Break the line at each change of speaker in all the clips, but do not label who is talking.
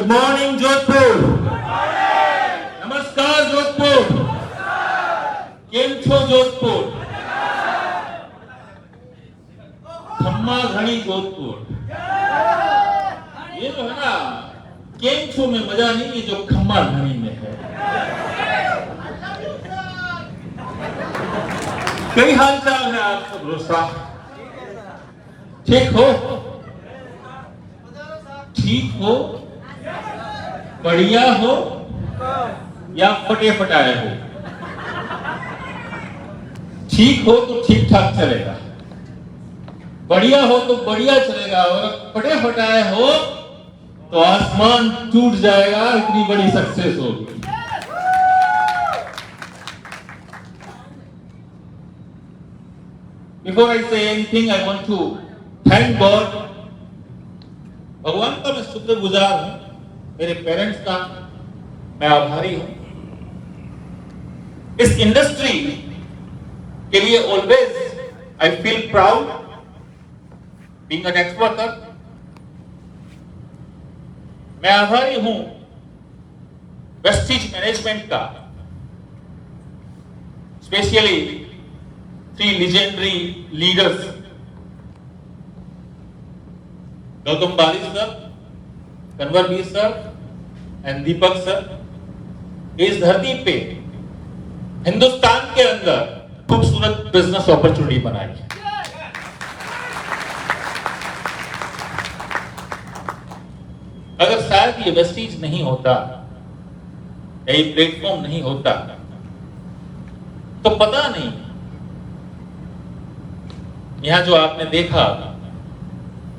Good morning Jodhpur, नमस्कार जोधपुर, केम छो जोधपुर, खम्मा घड़ी जोधपुर। ये जो है ना, केम छो में मजा नहीं है जो खम्मा घड़ी में है। कई हाल चाल है आप सब दोस्तों? ठीक हो? ठीक हो, बढ़िया हो या फटे फटाए हो? ठीक हो तो ठीक ठाक चलेगा, बढ़िया हो तो बढ़िया चलेगा, और फटे फटाए हो तो आसमान टूट जाएगा। इतनी बड़ी सक्सेस होगी। Before I say anything, I want to thank God. भगवान का मैं शुक्रगुजार हूं, मेरे पेरेंट्स का मैं आभारी हूं। इस इंडस्ट्री के लिए always I feel proud being an expert. मैं आभारी हूं वेस्टीज मैनेजमेंट का, specially 3 legendary leaders, Gautam Bali sir, Kanwar B sir and Deepak sir. इस धरती पे हिंदुस्तान के अंदर खूबसूरत बिजनेस अपॉर्चुनिटी बनाई है। अगर शायद ये वेस्टीज नहीं होता, ये प्लेटफॉर्म नहीं होता, तो पता नहीं यहां जो आपने देखा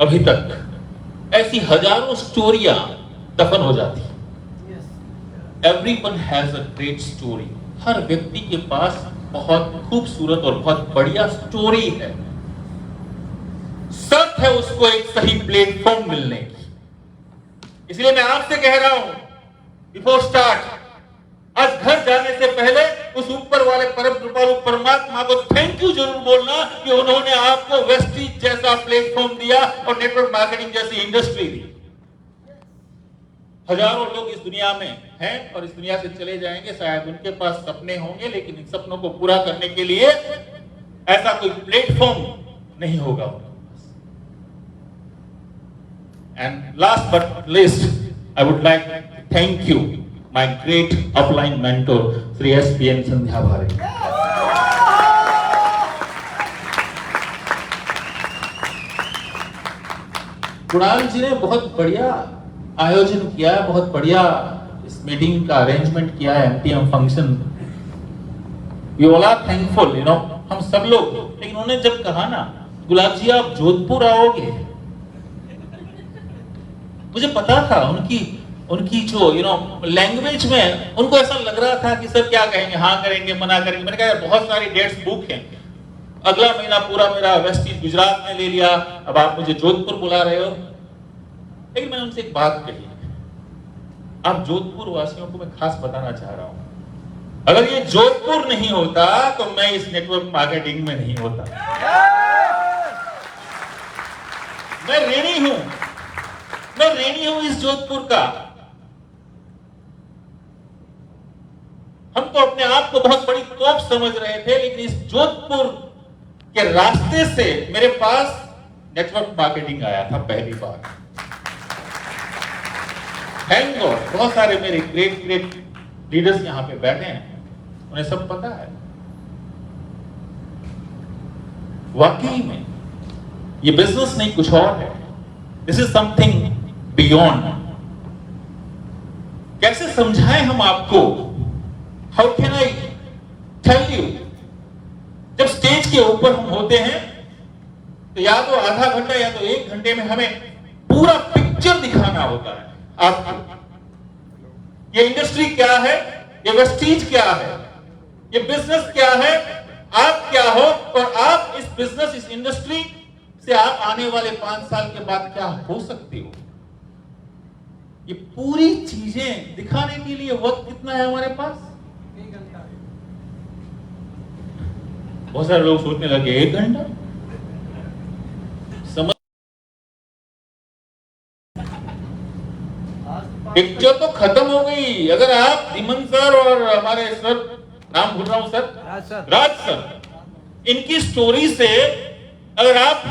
अभी तक, ऐसी हजारों स्टोरियां दफन हो जाती। Everyone has a great story. हर व्यक्ति के पास बहुत खूबसूरत और बहुत बढ़िया स्टोरी है। शर्त है उसको एक सही प्लेटफॉर्म मिलने की। इसलिए मैं आपसे कह रहा हूं, बिफोर स्टार्ट, आज घर जाने से पहले उस ऊपर वाले परम कृपालु परमात्मा को थैंक यू जरूर बोलना कि उन्होंने आपको वेस्टीज जैसा प्लेटफॉर्म दिया और नेटवर्क मार्केटिंग जैसी इंडस्ट्री दी। हजारों लोग इस दुनिया में हैं और इस दुनिया से चले जाएंगे। शायद उनके पास सपने होंगे, लेकिन इन सपनों को पूरा करने के लिए ऐसा कोई प्लेटफॉर्म नहीं होगा उनके पास। And last but not least, I would like to thank you my great upline mentor Sri S.P.N. Sandhya Bhare। Kunal ji ने बहुत बढ़िया आयोजन किया है, बहुत बढ़िया इस मीटिंग का अरेंजमेंट किया है, MTM function. We all are thankful, you know, हम सब लोग। लेकिन उन्होंने जब कहा ना, गुलाब जी आप जोधपुर आओगे, मुझे पता था उनकी जो लैंग्वेज में उनको ऐसा लग रहा था कि सर क्या कहेंगे, हाँ करेंगे, मना करेंगे। मैंने कहा बहुत सारी डेट्स बुक हैं, अगला महीना पूरा मेरा वेस्टीज गुजरात में ले लिया, अब आप मुझे जोधपुर बुला रहे हो। लेकिन मैंने उनसे एक बात कही, आप जोधपुर वासियों को मैं खास बताना चाह रहा हूं, अगर ये जोधपुर नहीं होता तो मैं इस नेटवर्क मार्केटिंग में नहीं होता। मैं ऋणी हूं इस जोधपुर का। हम तो अपने आप को बहुत बड़ी तोप समझ रहे थे, लेकिन इस जोधपुर के रास्ते से मेरे पास नेटवर्क मार्केटिंग आया था पहली बार। थैंक गॉड, बहुत सारे मेरे ग्रेट लीडर्स यहां पे बैठे हैं, उन्हें सब पता है। वाकई में ये बिजनेस नहीं, कुछ और है। This is something beyond. कैसे समझाएं हम आपको? How can I tell you? जब स्टेज के ऊपर हम होते हैं तो या तो आधा घंटा या तो 1 घंटे में हमें पूरा पिक्चर दिखाना होता है आपको। ये इंडस्ट्री क्या है, ये वेस्टीज क्या है, ये बिजनेस क्या है, आप क्या हो, और आप इस बिजनेस, इस इंडस्ट्री से आप आने वाले 5 साल के बाद क्या हो सकते हो। ये पूरी चीजें दिखाने के लिए वक्त कितना है हमारे पास? 1 घंटा। बहुत सारे लोग सोचने लगे 1 घंटा, समझ पिक्चर तो खत्म हो गई। अगर आप धीमन सर और हमारे सर, नाम भूल रहा हूं सर, राज सर, इनकी स्टोरी से अगर आप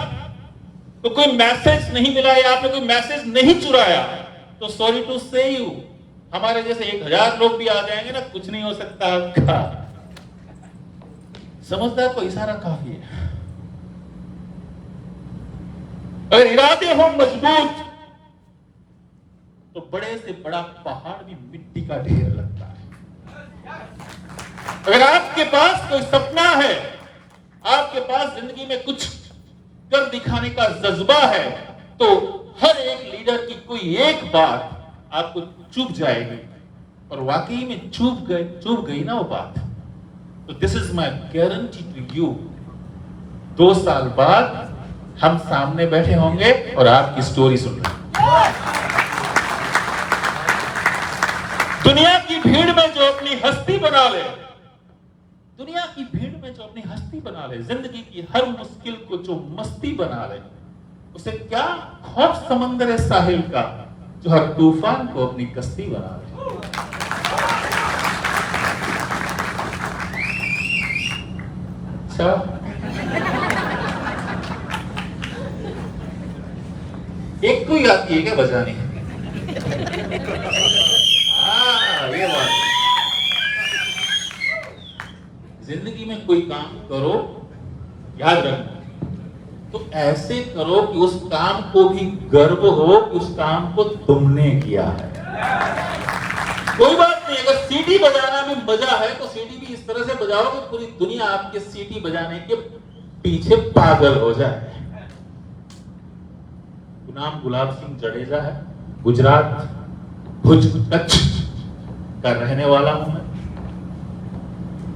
तो कोई मैसेज नहीं मिला या आपने कोई मैसेज नहीं चुराया, तो सॉरी टू से यू, हमारे जैसे 1000 लोग भी आ जाएंगे ना, कुछ नहीं हो सकता आपका। समझदार को इशारा काफी है। अगर इरादे हो मजबूत तो बड़े से बड़ा पहाड़ भी मिट्टी का ढेर लगता है। अगर आपके पास कोई सपना है, आपके पास जिंदगी में कुछ कर दिखाने का जज्बा है, तो हर एक लीडर की कोई एक बात आपको चुभ जाएगी, और वाकई में चुभ गई ना वो बात, तो this is my guarantee to you, 2 साल बाद हम सामने बैठे होंगे और आपकी स्टोरी सुन रहे हैं। दुनिया की भीड़ में जो अपनी हस्ती बना ले, दुनिया की भीड़ में जो अपनी हस्ती बना ले, जिंदगी की हर मुश्किल को जो मस्ती बना ले, उसे क्या खौफ समंदर है साहिल का, जो हर तूफान को अपनी कश्ती बना ले। अच्छा, एक कोई आती है क्या बजाने? ये बात, जिंदगी में कोई काम करो, याद रखना, तो ऐसे करो कि उस काम को भी गर्व हो कि उस काम को तुमने किया है। कोई बात नहीं, अगर सीटी बजाना में मजा है तो सीटी भी इस तरह से बजाओ कि पूरी दुनिया आपके सीटी बजाने के पीछे पागल हो जाए। नाम गुलाब सिंह जडेजा है, गुजरात भुज कच्छ का रहने वाला हूं मैं।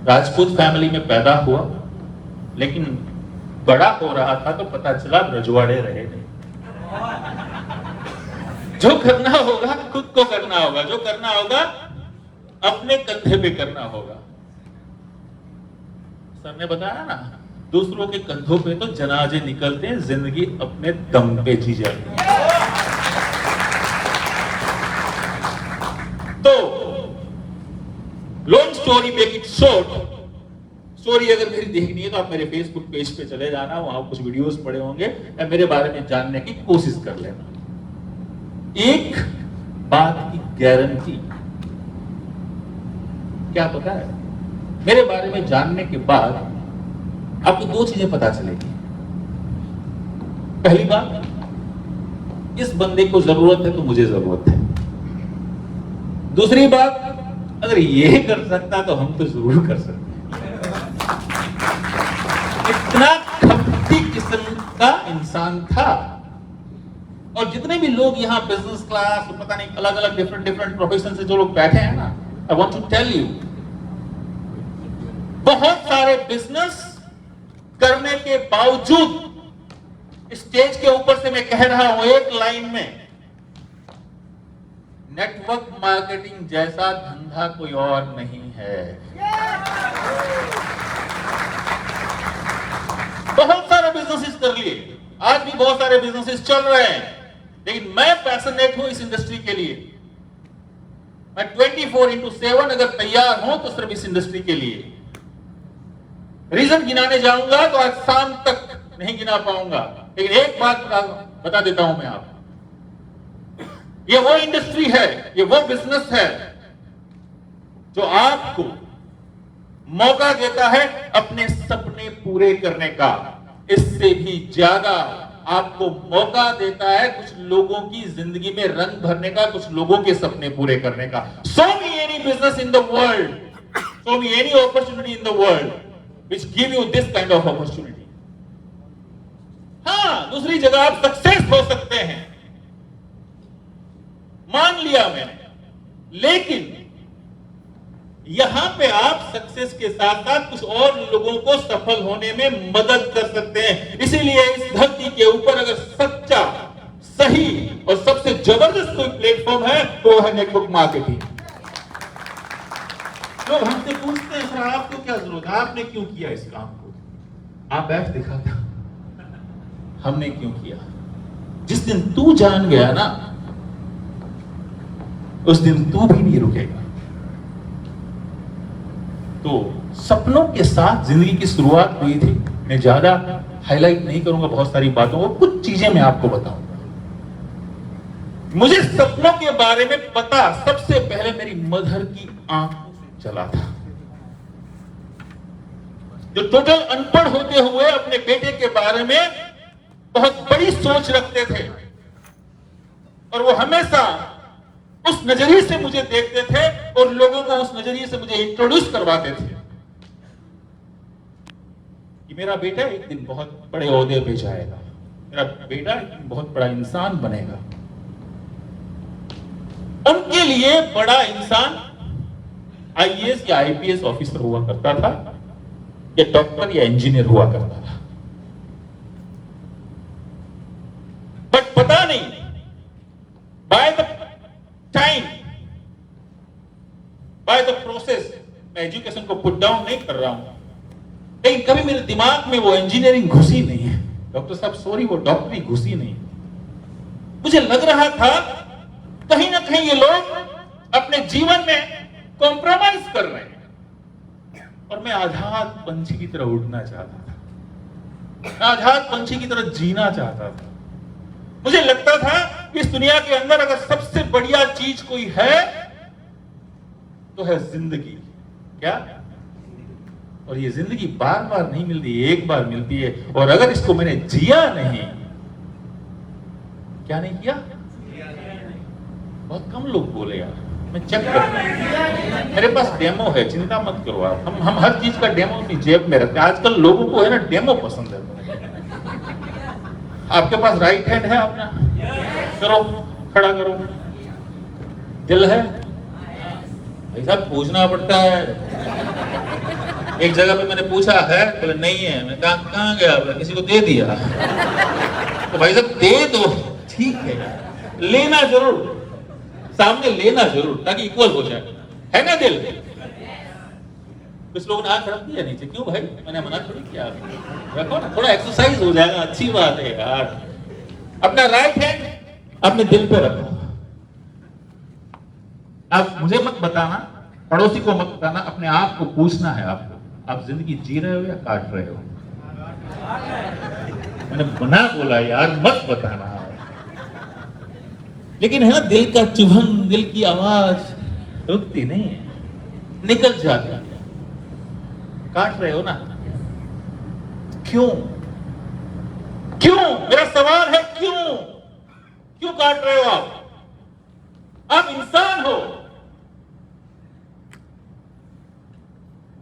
राजपूत फैमिली में पैदा हुआ, लेकिन बड़ा हो रहा था तो पता चला रजवाड़े रहे नहीं। जो करना होगा खुद को करना होगा, जो करना होगा अपने कंधे पे करना होगा। सर ने बताया ना, दूसरों के कंधों पे तो जनाजे निकलते हैं, जिंदगी अपने दम पे जी जाती है। तो long story make it short, story अगर मेरी देखनी है तो आप मेरे फेसबुक पेज पे चले जाना, वहां कुछ वीडियोस पड़े होंगे, या मेरे बारे में जानने की कोशिश कर लेना। एक बात की गारंटी क्या पता है, मेरे बारे में जानने के बाद आपको 2 चीजें पता चलेगी। पहली बात, इस बंदे को जरूरत है तो मुझे जरूरत है। दूसरी बात, अगर ये कर सकता तो हम तो जरूर कर सकते हैं। इतना खपटी किस्म का इंसान था। और जितने भी लोग यहाँ बिजनेस क्लास, पता नहीं अलग अलग डिफरेंट प्रोफेशन से जो लोग बैठे हैं ना, I want to tell you, बहुत सारे बिजनेस करने के बावजूद स्टेज के ऊपर से मैं कह रहा हूं एक लाइन में, नेटवर्क मार्केटिंग जैसा धंधा कोई और नहीं है। बहुत सारे बिजनेसेस कर लिए, आज भी बहुत सारे बिजनेसेस चल रहे हैं, लेकिन मैं पैशनेट हूं इस इंडस्ट्री के लिए। मैं 24/7 अगर तैयार हूं तो सिर्फ इस इंडस्ट्री के लिए। रीजन गिनाने जाऊंगा तो आज शाम तक नहीं गिना पाऊंगा, लेकिन एक बात बता देता हूं मैं आपको, ये वो इंडस्ट्री है, ये वो बिजनेस है जो आपको मौका देता है अपने सपने पूरे करने का। इससे भी ज्यादा आपको मौका देता है कुछ लोगों की जिंदगी में रंग भरने का, कुछ लोगों के सपने पूरे करने का। Show me any business in the world, show me any opportunity in the world which give you this kind of opportunity. हाँ, दूसरी जगह आप सक्सेस हो सकते हैं, मान लिया मैंने, लेकिन यहां पे आप सक्सेस के साथ साथ कुछ और लोगों को सफल होने में मदद कर सकते हैं। इसीलिए इस धरती के ऊपर अगर सच्चा, सही और सबसे जबरदस्त कोई प्लेटफॉर्म है तो वो है नेटवर्क मार्केटिंग। लोग हमसे पूछते हैं, सर आपको क्या जरूरत है, आपने क्यों किया इस काम को? आप बैठ दिखाता, हमने क्यों किया। जिस दिन तू जान गया ना, उस दिन तू भी नहीं रुकेगा। तो सपनों के साथ जिंदगी की शुरुआत हुई थी। मैं ज्यादा हाईलाइट नहीं करूंगा बहुत सारी बातों को, कुछ चीजें मैं आपको बताऊंगा। मुझे सपनों के बारे में पता सबसे पहले मेरी मदर की आंखों से चला था, जो टोटल अनपढ़ होते हुए अपने बेटे के बारे में बहुत बड़ी सोच रखते थे, और वो हमेशा उस नजरिए से मुझे देखते थे और लोगों को उस नजरिए से मुझे इंट्रोड्यूस करवाते थे कि मेरा बेटा एक दिन बहुत बड़े ओहदे पे जाएगा, मेरा बेटा एक दिन बहुत बड़ा इंसान बनेगा। उनके लिए बड़ा इंसान आईएएस या आईपीएस ऑफिसर हुआ करता था, या डॉक्टर या इंजीनियर हुआ करता था। बट पता नहीं, by the time, by the process, मैं एजुकेशन को पुट डाउन नहीं कर रहा हूं, लेकिन कभी मेरे दिमाग में वो इंजीनियरिंग घुसी नहीं है। डॉक्टर साहब सॉरी, वो डॉक्टरी घुसी नहीं। मुझे लग रहा था कहीं ना कहीं ये लोग अपने जीवन में कॉम्प्रोमाइज कर रहे हैं, और मैं आजाद पंछी की तरह उड़ना चाहता था, मैं आजाद पंछी की तरह जीना चाहता था। मुझे लगता था कि इस दुनिया के अंदर अगर सबसे बढ़िया चीज कोई है तो है जिंदगी। क्या? और ये जिंदगी बार बार नहीं मिलती, एक बार मिलती है, और अगर इसको मैंने जिया नहीं, क्या नहीं किया? बहुत कम लोग बोले यार, मैं चेक कर, मेरे पास डेमो है, चिंता मत करो आप। हम हर चीज का डेमो अपनी जेब में रखते हैं। आजकल लोगों को है ना डेमो पसंद है। आपके पास राइट हैंड है अपना, करो, खड़ा करो। दिल है भाई साहब, पूछना पड़ता है। एक जगह पे मैंने पूछा है, बोले नहीं है। मैं कहाँ गया? बोले किसी को दे दिया। तो भाई साहब दे दो, ठीक है, लेना जरूर, सामने लेना जरूर, ताकि इक्वल हो जाए, है ना दिल? कुछ लोगों ने हाथ रख दिया नीचे, क्यों भाई? मैंने मना थोड़ी किया, रखो ना, थोड़ा एक्सरसाइज हो जाएगा, अच्छी बात है यार। अपना राइट हैंड अपने दिल पे रखो। आप मुझे मत बताना, पड़ोसी को मत बताना, अपने आप को पूछना है आपको, आप जिंदगी जी रहे हो या काट रहे हो? मैंने मना बोला यार, मत बताना। लेकिन है ना, दिल का चुभन, दिल की आवाज रुकती नहीं है, निकल जाती है। काट रहे हो ना, क्यों? क्यों? मेरा सवाल है, क्यों? क्यों काट रहे हो आप? आप इंसान हो,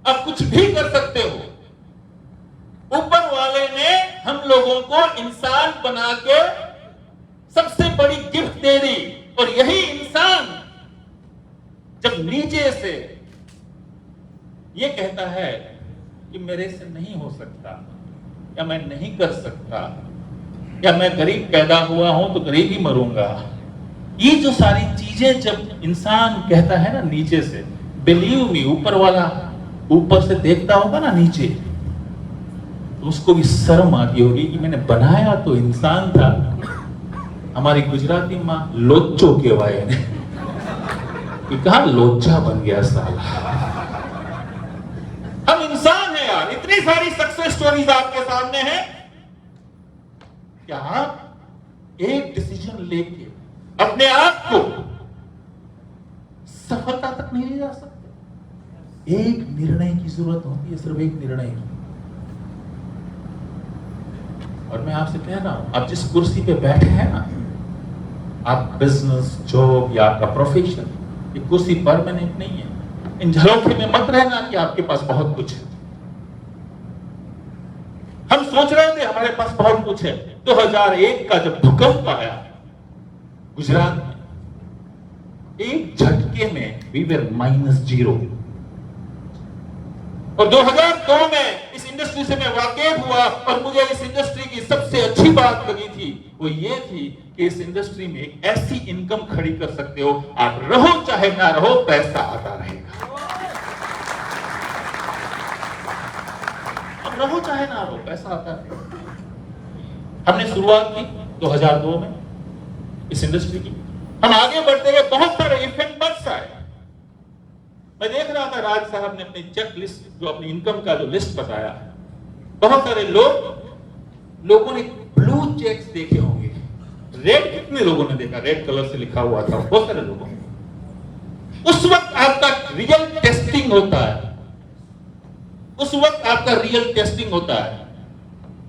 आप कुछ भी कर सकते हो। ऊपर वाले ने हम लोगों को इंसान बना के सबसे बड़ी गिफ्ट दे दी, और यही इंसान जब नीचे से ये कहता है कि मेरे से नहीं हो सकता, या मैं नहीं कर सकता, या मैं गरीब पैदा हुआ हूं तो गरीब ही मरूंगा, ये जो सारी चीजें जब इंसान कहता है ना नीचे से, बिलीव मी, ऊपर वाला ऊपर से देखता होगा ना नीचे, तो उसको भी शर्म आती होगी कि मैंने बनाया तो इंसान था। हमारी गुजराती माँ लोच्चो के वाय ने कि कहा लोच्चा बन गया साला। हम इंसान हैं यार। इतनी सारी सक्सेस स्टोरीज आपके सामने हैं, क्या आप एक डिसीजन लेके अपने आप को सफलता तक नहीं ले जा सकते? एक निर्णय की जरूरत होती है, सिर्फ एक निर्णय की। और मैं आपसे कह रहा हूं, आप जिस कुर्सी पे बैठे हैं ना, आप बिजनेस, जॉब या आपका प्रोफेशन, ये कुर्सी परमानेंट नहीं है। इन झरोखे में मत रहना कि आपके पास बहुत कुछ है। हम सोच रहे थे हमारे पास बहुत कुछ है। 2001 का जब भूकंप आया गुजरात में, एक झटके में वी वर -0। और 2002 में इस इंडस्ट्री से मैं वाकिफ हुआ, और मुझे इस इंडस्ट्री की सबसे अच्छी बात लगी थी वो ये थी कि इस इंडस्ट्री में एक ऐसी इनकम खड़ी कर सकते हो, आप रहो चाहे ना रहो, पैसा आता रहेगा। आप रहो चाहे ना रहो, पैसा आता रहेगा। हमने शुरुआत की 2002 में इस इंडस्ट्री की, हम आगे बढ़ते गए, बहुत सारे इफेक्ट मैं देख रहा था राज साहब ने अपनी चेक लिस्ट, जो अपनी इनकम का जो लिस्ट बताया है, बहुत सारे लोगों ने ब्लू चेक्स देखे होंगे। रेड कितने लोगों ने देखा? रेड कलर से लिखा हुआ था, बहुत सारे लोगों ने। उस वक्त आपका रियल टेस्टिंग होता है, उस वक्त आपका रियल टेस्टिंग होता है,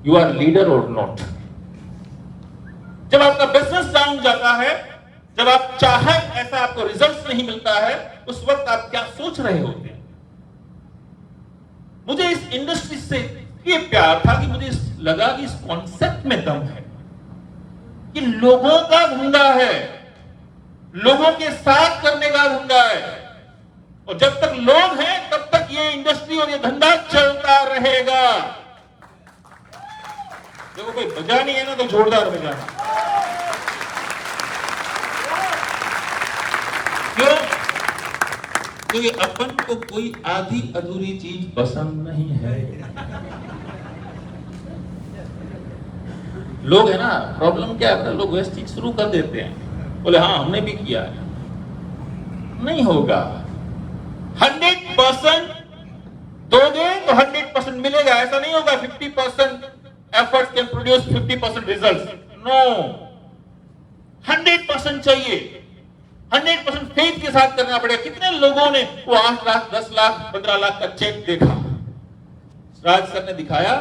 यू आर लीडर और नॉट। जब आपका बिजनेस डाउन जाता है, जब आप चाहे ऐसा आपको रिजल्ट नहीं मिलता है, उस वक्त आप क्या सोच रहे होते हैं? मुझे इस इंडस्ट्री से ये प्यार था कि मुझे लगा कि इस कॉन्सेप्ट में दम है, कि लोगों का धंधा है, लोगों के साथ करने का धंधा है, और जब तक लोग हैं तब तक ये इंडस्ट्री और ये धंधा चलता रहेगा। देखो कोई बजा नहीं है ना, तो जोरदार बजाना। क्यों? क्योंकि अपन को कोई आधी अधूरी चीज पसंद नहीं है। लोग है ना, प्रॉब्लम क्या है, लोग वैसे चीज शुरू कर देते हैं, बोले हाँ हमने भी किया है। नहीं होगा। 100% दोगे तो 100% मिलेगा, ऐसा नहीं होगा 50% efforts can produce 50% results. No, 100% चाहिए, 100% फेथ के साथ करना पड़ेगा। कितने लोगों ने वो 8 लाख 10 लाख 15 लाख का चेक देखा? राज सर ने दिखाया,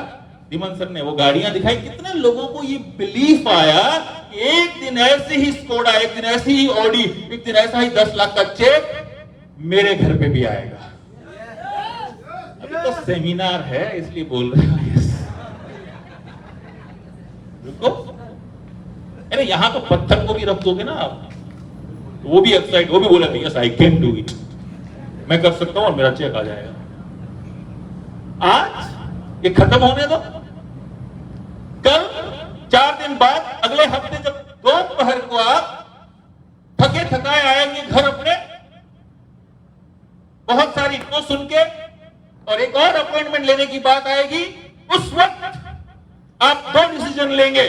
दिमन सर ने वो गाड़ियां दिखाई, कितने लोगों को ये बिलीफ आया कि एक दिन ऐसे ही स्कोडा, एक दिन ऐसी ही ऑडी, एक दिन ऐसा ही 10 लाख का चेक मेरे घर पे भी आएगा। अभी तो सेमिनार है इसलिए बोल रहे हैं। रुको, अरे यहां तो पत्थर को भी रख दोगे ना आप, तो वो भी एक्साइट, वो भी बोला yes I can do it, मैं कर सकता हूं और मेरा चेक आ जाएगा। आज ये खत्म होने दो, कल 4 दिन बाद अगले हफ्ते जब दोपहर को आप थके थकाए आएंगे घर अपने, बहुत सारी नो सुन के, और एक और अपॉइंटमेंट लेने की बात आएगी, उस वक्त आप 2 डिसीजन लेंगे।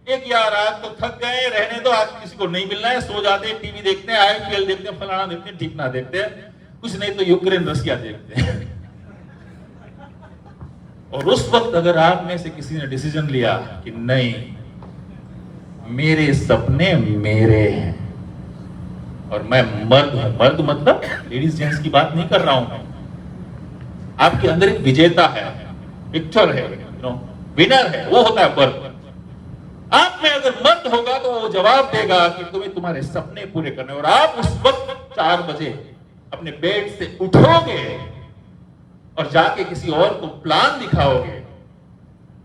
एक, यार आज तो थक गए, रहने दो, आज किसी को नहीं मिलना है, सो जाते हैं, टीवी देखते हैं, IPL देखते हैं, फलाना देखते हैं, ठीक ना देखते हैं, कुछ नहीं तो यूक्रेन रशिया देखते हैं। और उस वक्त अगर आप में से किसी ने डिसीजन लिया कि नहीं, मेरे सपने मेरे हैं और मैं मर्द हूं, मर्द मतलब लेडीज जेंट्स की बात नहीं कर रहा हूं, आपके अंदर एक विजेता है, विक्टर है, विनर है, वो होता है मर्द। आप में अगर मर्द होगा तो वो जवाब देगा कि तुम्हें तुम्हारे सपने पूरे करने, और आप उस वक्त 4 बजे अपने बेड से उठोगे और जाके किसी और को प्लान दिखाओगे,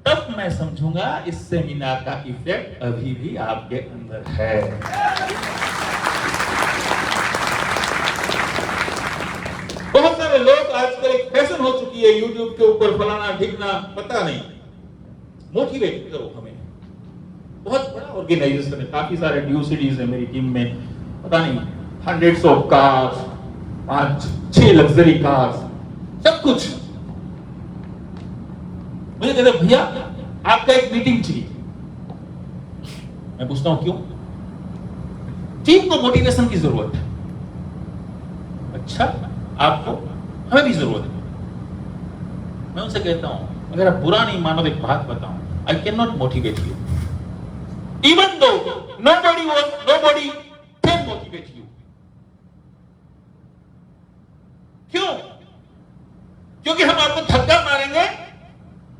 तब मैं समझूंगा इस सेमिनार का इफेक्ट अभी भी आपके अंदर है। बहुत सारे लोग आजकल एक फैशन हो चुकी है यूट्यूब के ऊपर फलाना ढिकना, पता नहीं, मोटिवेट करो हमें। बहुत बड़ा ऑर्गेनाइजेशन है, काफी सारे ड्यू सिटीज है मेरी टीम में, पता नहीं hundreds of cars, 5-6 luxury cars, सब कुछ। मुझे कहते भैया आपका एक मीटिंग चाहिए। मैं पूछता हूं क्यों? टीम को मोटिवेशन की जरूरत है। अच्छा, आपको, हमें भी जरूरत है। मैं उनसे कहता हूं अगर आप बुरा नहीं मानो, एक बात बताऊं, I can not motivate you even though nobody can motivate you। क्यों? क्योंकि हम आपको धक्का मारेंगे,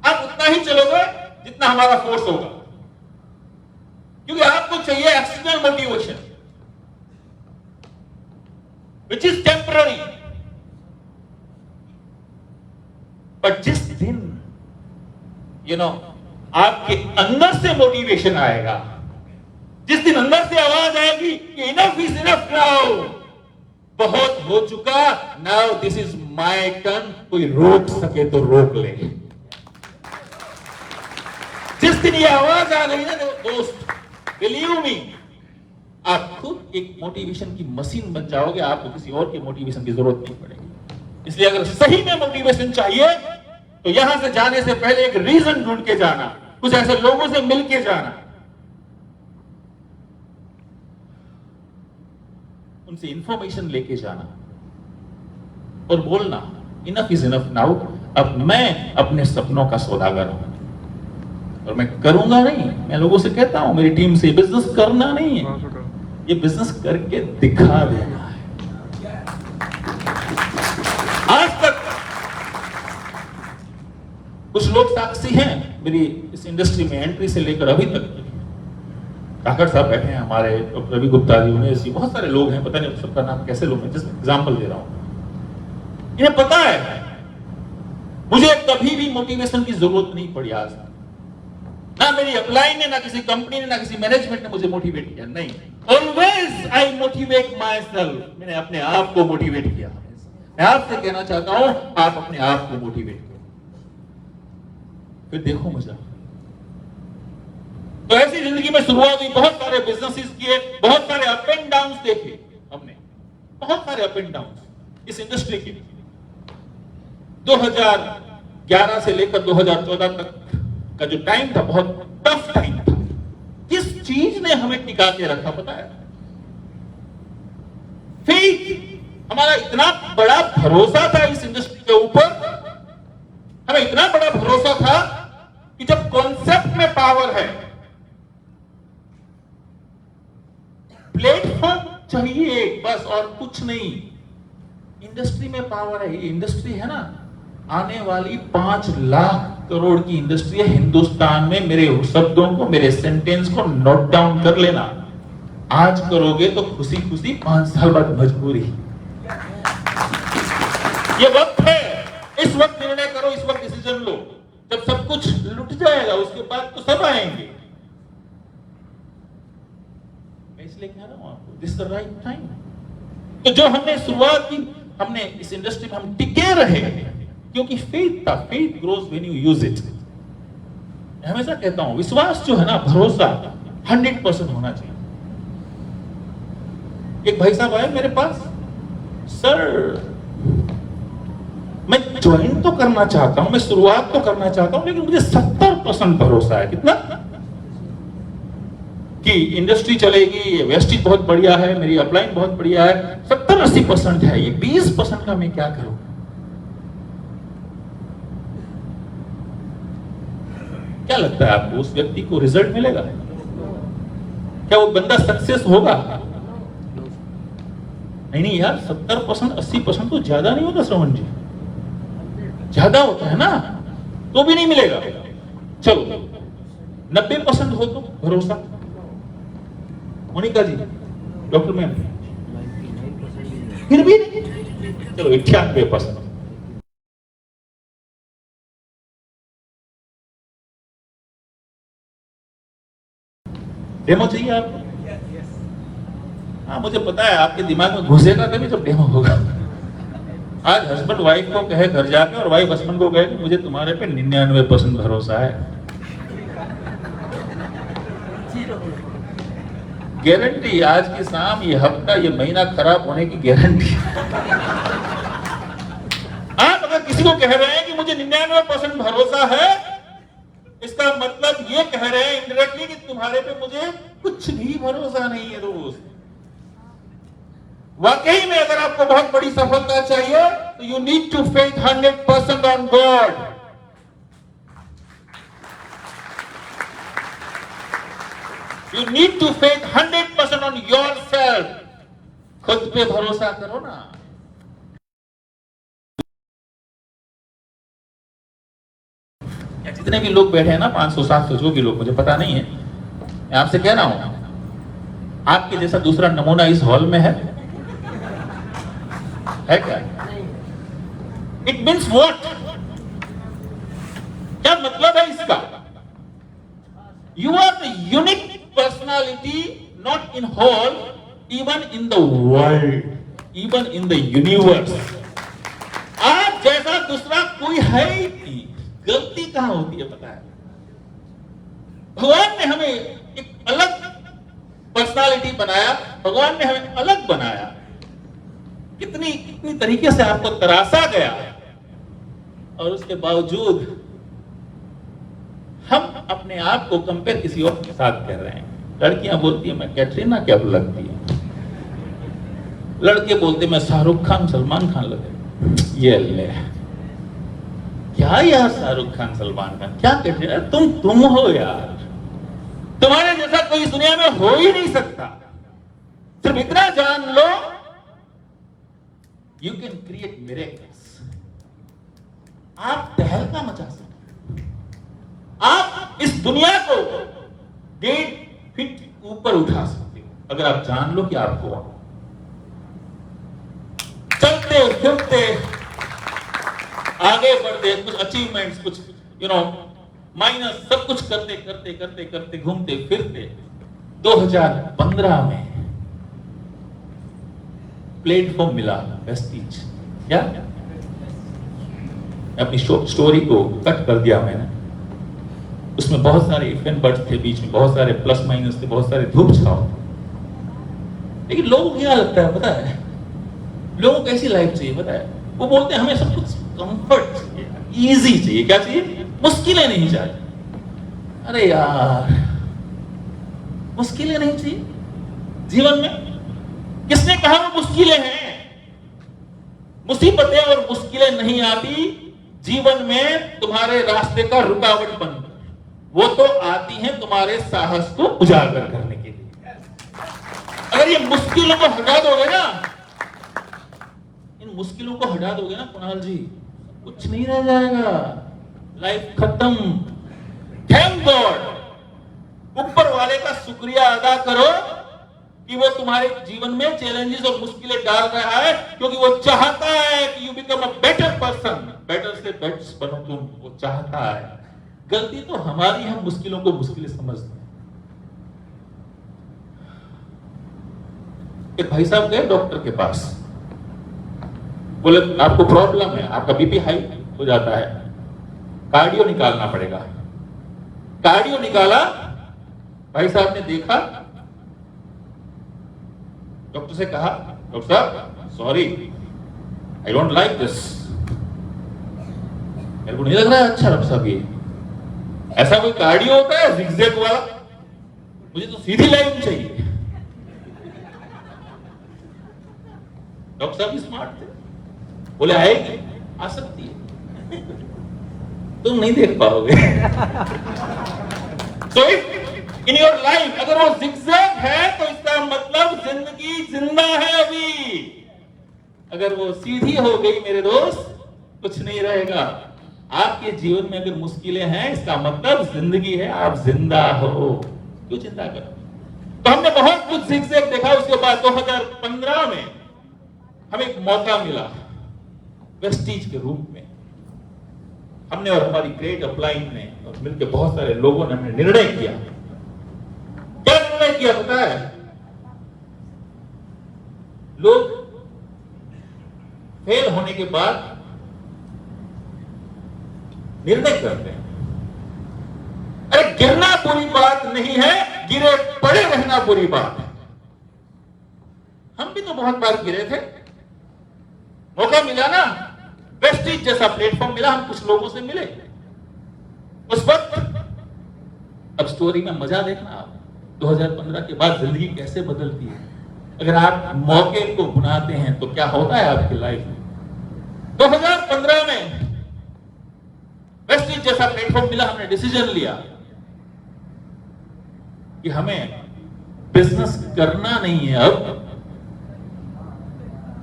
आप उतना ही चलोगे जितना हमारा फोर्स होगा, क्योंकि आपको चाहिए external motivation which is temporary। पर जिस दिन आपके अंदर से मोटिवेशन आएगा, जिस दिन अंदर से आवाज आएगी कि इनफ इज इनफ नाउ, बहुत हो चुका, now this is my turn, कोई रोक सके तो रोक ले। जिस दिन ये आवाज आ गई ना दोस्त, बिलीव मी, आप खुद एक मोटिवेशन की मशीन बन जाओगे, आपको किसी और की मोटिवेशन की जरूरत नहीं पड़ेगी। इसलिए अगर सही में मोटिवेशन चाहिए तो यहां से जाने से पहले एक रीजन ढूंढ के जाना, कुछ ऐसे लोगों से मिलके जाना, उनसे इंफॉर्मेशन लेके जाना, और बोलना इनफ इज इनफ नाउ, अब मैं अपने सपनों का सौदागर हूं और मैं करूंगा नहीं। मैं लोगों से कहता हूं, मेरी टीम से, बिजनेस करना नहीं है, ये बिजनेस करके दिखा देना है। आज तक कुछ लोग साक्षी हैं मेरी इस इंडस्ट्री में एंट्री से लेकर अभी तक। काकड़ साहब बैठे हैं हमारे, रवि गुप्ता जी, उमेश जी, बहुत सारे लोग हैं, पता नहीं सबका नाम कैसे लोग हैं, जिस एग्जाम्पल दे रहा हूं। इन्हें पता है मुझे कभी भी मोटिवेशन की जरूरत नहीं पड़ी आज तक, ना मेरी अपलाइन ने, ना किसी कंपनी ने, ना किसी मैनेजमेंट ने मुझे मोटिवेट किया, नहीं। Always I motivate my self, मैंने अपने आप को मोटिवेट किया। मैं आपसे कहना चाहता हूं, आप अपने आप को मोटिवेट करो, फिर देखो मजा। तो ऐसी जिंदगी में शुरुआत हुई, बहुत सारे बिजनेसेस किए, बहुत सारे अप एंड डाउन देखे हमने, बहुत सारे अप एंड डाउन इस इंडस्ट्री के। 2011 से लेकर 2014 तक का जो टाइम था, बहुत टफ टाइम था। किस चीज ने हमें टिका के रखा पता है? फेथ। हमारा इतना बड़ा भरोसा था इस इंडस्ट्री के ऊपर, हमें इतना बड़ा भरोसा था कि जब कॉन्सेप्ट में पावर है, प्लेटफॉर्म चाहिए बस और कुछ नहीं। इंडस्ट्री में पावर है, ये इंडस्ट्री है ना, आने वाली 5 लाख करोड़ की इंडस्ट्री है हिंदुस्तान में। मेरे शब्दों को, मेरे सेंटेंस को नोट डाउन कर लेना। आज करोगे तो खुशी खुशी, 5 साल बाद मजबूरी। ये वक्त है, इस वक्त निर्णय करो, इस वक्त डिसीजन लो। जब सब कुछ लुट जाएगा उसके बाद तो सब आएंगे। मैं इसलिए कह रहा हूं आपको, this is the right time. तो जो हमने शुरुआत की, हमने इस इंडस्ट्री में हम टिके रहे क्योंकि फेथ था। Faith grows when you use it. मैं हमेशा कहता हूं, विश्वास जो है ना, भरोसा 100% होना चाहिए। एक भाई साहब आए मेरे पास, सर मैं ज्वाइन तो करना चाहता हूं, मैं शुरुआत तो करना चाहता हूं, लेकिन मुझे 70% भरोसा है। कितना? कि इंडस्ट्री चलेगी, वेस्टेज बहुत बढ़िया है, मेरी अपलाइन बहुत बढ़िया है, 70-80% है, ये 20% का मैं क्या करूं? क्या लगता है आपको, उस व्यक्ति को रिजल्ट मिलेगा? क्या वो बंदा सक्सेस होगा? नहीं यार, 70% 80% तो ज्यादा नहीं होता श्रवण जी, ज्यादा होता है ना, तो भी नहीं मिलेगा। चलो 90% हो तो भरोसा। मोनिका जी, डॉक्टर मैम, फिर भी नहीं, चलो 98%। डेमो चाहिए आपको? हाँ, मुझे पता है आपके दिमाग में घुसेगा तभी जब डेमो होगा। आज हस्बैंड वाइफ को कहे घर जाके, और वाइफ हस्बैंड को कहे मुझे तुम्हारे पे 99% भरोसा है, गारंटी। आज की शाम, ये हफ्ता, ये महीना खराब होने की गारंटी। आप अगर किसी को कह रहे हैं कि मुझे 99% भरोसा है, इसका मतलब ये कह रहे हैं इनडायरेक्टली कि तुम्हारे पे मुझे कुछ भी भरोसा नहीं है दोस्त। वाकई में अगर आपको बहुत बड़ी सफलता चाहिए तो you need to faith 100% on God. You need to faith 100% on yourself. खुद पे भरोसा करो ना। जितने भी लोग बैठे हैं ना, 500-700 जो भी लोग, मुझे पता नहीं है, मैं आपसे कह रहा हूं, आपके जैसा दूसरा नमूना इस हॉल में है क्या? It means what? क्या मतलब है इसका? You are the unique personality, not in hall, even in the world, even in the universe. आप जैसा दूसरा कोई है ही नहीं। गलती कहां होती है पता है? भगवान ने हमें एक अलग पर्सनालिटी बनाया, भगवान ने हमें अलग बनाया। कितनी तरीके से आपको तराशा गया, और उसके बावजूद हम अपने आप को कंपेयर किसी और के साथ कर रहे हैं। लड़कियां बोलती है मैं कैटरीना कैफ लगती है, लड़के बोलते मैं शाहरुख खान, सलमान खान लगे। ये ले क्या यार, शाहरुख खान सलमान खान क्या कहते हैं, तुम हो यार, तुम्हारे जैसा कोई इस दुनिया में हो ही नहीं सकता। सिर्फ इतना जान लो, यू कैन क्रिएट मिरेकल्स। आप तहलका मचा सकते हो, आप इस दुनिया को 1.5 फीट ऊपर उठा सकते हो, अगर आप जान लो कि आप हो। चलते फिरते आगे बढ़ते, कुछ अचीवमेंट्स, कुछ माइनस, सब कुछ करते करते करते करते घूमते फिरते 2015 में प्लेटफॉर्म मिला वेस्टीज। क्या अपनी स्टोरी को कट कर दिया मैंने, उसमें बहुत सारे इफ एंड बट्स थे, बीच में बहुत सारे प्लस माइनस थे, बहुत सारे धूप छाव। लेकिन लोगों को क्या लगता है पता है, लोगों को कैसी लाइफ चाहिए पता है, वो बोलते हैं हमें सब कुछ कंफर्ट चाहिए, इजी चाहिए। क्या चाहिए? मुश्किलें नहीं चाहिए। अरे यार, मुश्किलें नहीं चाहिए जीवन में? किसने कहा वो मुश्किलें हैं? मुसीबतें और मुश्किलें नहीं आती जीवन में तुम्हारे रास्ते का रुकावट बनकर, वो तो आती हैं तुम्हारे साहस को उजागर करने के लिए। अगर ये मुश्किलों को हटा दोगे ना, इन मुश्किलों को हटा दोगे ना कुणाल जी, कुछ नहीं रह जाएगा, लाइफ खत्म। थैंक गॉड, ऊपर वाले का शुक्रिया अदा करो कि वो तुम्हारे जीवन में चैलेंजेस और मुश्किलें डाल रहा है, क्योंकि वो चाहता है कि you become a better person, better से बेस्ट बनो तुम, वो चाहता है। गलती तो हमारी, हम मुश्किलों को मुश्किलें समझते हैं। एक भाई साहब गए डॉक्टर के पास, बोले आपको प्रॉब्लम है, आपका बीपी हाई हो जाता है, कार्डियो निकालना पड़ेगा। कार्डियो निकाला, भाई साहब ने देखा, डॉक्टर से कहा डॉक्टर साहब sorry, I don't like this, मेरे को नहीं लग रहा है अच्छा डॉक्टर साहब, ये ऐसा कोई कार्डियो होता है जिगजैग वाला? मुझे तो सीधी लाइन चाहिए। डॉक्टर साहब स्मार्ट थे, बोले आएगी, आ सकती है, तुम नहीं देख पाओगे। So इन योर लाइफ अगर वो जिगजैग है तो इसका मतलब जिंदगी जिंदा है अभी। अगर वो सीधी हो गई मेरे दोस्त, कुछ नहीं रहेगा। आपके जीवन में अगर मुश्किलें हैं, इसका मतलब जिंदगी है, आप जिंदा हो, क्यों चिंता करो? तो हमने बहुत कुछ जिगजैग देखा। उसके बाद 2015 में हमें एक मौका मिला वेस्टीज के रूप में। हमने और हमारी ग्रेट अपलाइन ने और मिलकर बहुत सारे लोगों ने हमने निर्णय किया। क्या निर्णय किया पता है? लोग फेल होने के बाद निर्णय करते हैं, अरे गिरना बुरी बात नहीं है, गिरे पड़े रहना बुरी बात है। हम भी तो बहुत बार गिरे थे, मौका मिला ना, वेस्टीज जैसा प्लेटफॉर्म मिला, हम कुछ लोगों से मिले उस वक्त। अब स्टोरी में मजा देखना आप, 2015 के बाद जिंदगी कैसे बदलती है। अगर आप मौके को बुनाते हैं तो क्या होता है आपकी लाइफ में। 2015 में वेस्टीज जैसा प्लेटफॉर्म मिला, हमने डिसीजन लिया कि हमें बिजनेस करना नहीं है, अब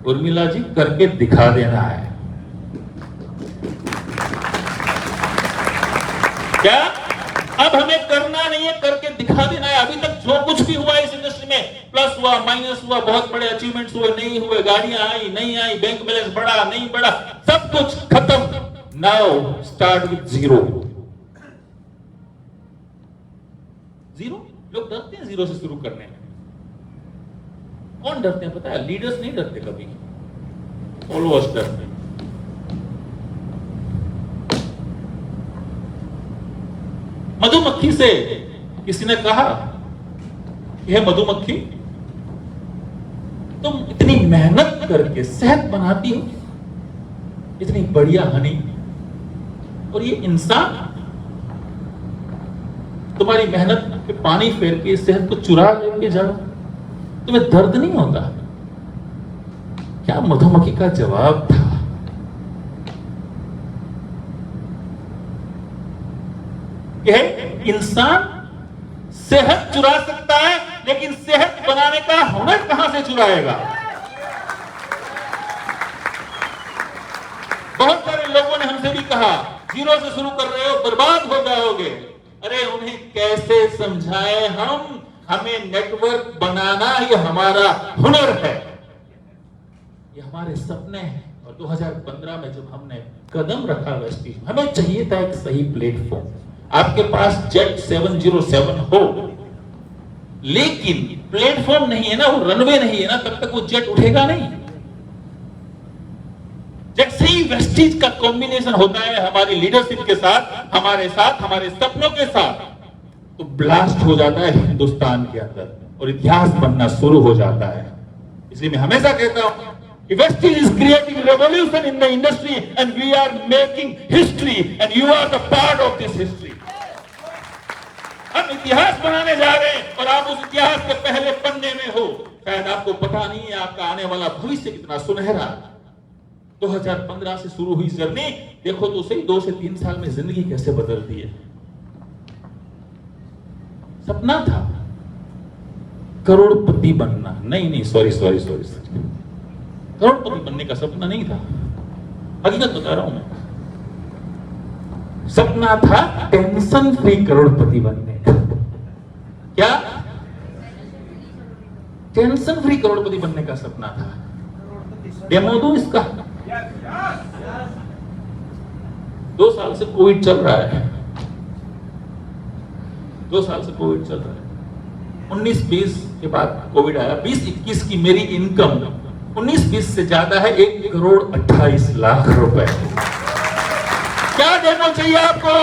उर्मिला जी करके दिखा देना है। क्या? अब हमें करना नहीं है, करके दिखा देना है। अभी तक जो कुछ भी हुआ इस इंडस्ट्री में, प्लस हुआ माइनस हुआ, बहुत बड़े अचीवमेंट्स हुए नहीं हुए, गाड़ियां आई नहीं आई, बैंक बैलेंस बढ़ा नहीं बढ़ा, सब कुछ खत्म। Now start with zero. Zero, लोग डरते हैं जीरो से शुरू करने में। कौन डरते हैं पता है? लीडर्स नहीं डरते कभी, फॉलोअर्स डरते हैं। मधुमक्खी से किसी ने कहा कि हे मधुमक्खी, तुम इतनी मेहनत करके शहद बनाती हो, इतनी बढ़िया हनी, और ये इंसान तुम्हारी मेहनत पे पानी फेर के शहद को चुरा लेके जाओ, तुम्हें दर्द नहीं होता? क्या मधुमक्खी का जवाब था? कि इंसान सेहत चुरा सकता है, लेकिन सेहत बनाने का हुनर कहां से चुराएगा? बहुत सारे लोगों ने हमसे भी कहा, जीरो से शुरू कर रहे हो, बर्बाद हो जाओगे। अरे उन्हें कैसे समझाए हम? हमें नेटवर्क बनाना ये हमारा हुनर है, ये हमारे सपने हैं। और 2015 में जब हमने कदम रखा वेस्टीज, हमें चाहिए था एक सही प्लेटफॉर्म। आपके पास जेट 707 हो, लेकिन प्लेटफॉर्म नहीं है ना, वो रनवे नहीं है ना, तब तक वो जेट उठेगा नहीं। जैसे ही वेस्टीज का कॉम्बिनेशन होता है हमारी लीडरशिप के साथ, हमारे सपनों के साथ, तो ब्लास्ट हो जाता है हिंदुस्तान के अंदर और इतिहास बनना शुरू हो जाता है। इसलिए मैं हमेशा कहता हूं कि Vestige is creating revolution in the industry and we are making history and you are the part of this history. हम इतिहास बनाने जा रहे हैं और आप उस इतिहास के पहले पन्ने में हो। शायद आपको पता नहीं है आपका आने वाला भविष्य कितना सुनहरा। 2015 से शुरू हुई जर्नी देखो तो सही, 2 से 3 साल में जिंदगी कैसे बदलती है। सपना था करोड़पति बनना, नहीं सॉरी, करोड़पति बनने का सपना नहीं था, हकीकत बता रहा हूं मैं। सपना था टेंशन फ्री करोड़पति बनने का। क्या? टेंशन फ्री करोड़पति बनने का सपना था। डेमो दो इसका। 2 साल से कोविड चल रहा है, 2 साल से कोविड चल रहा है। 19-20 के बाद कोविड आया। 20-21 की मेरी इनकम 19-20 से ज्यादा है 1,28,00,000 रुपए। क्या डेमो चाहिए आपको?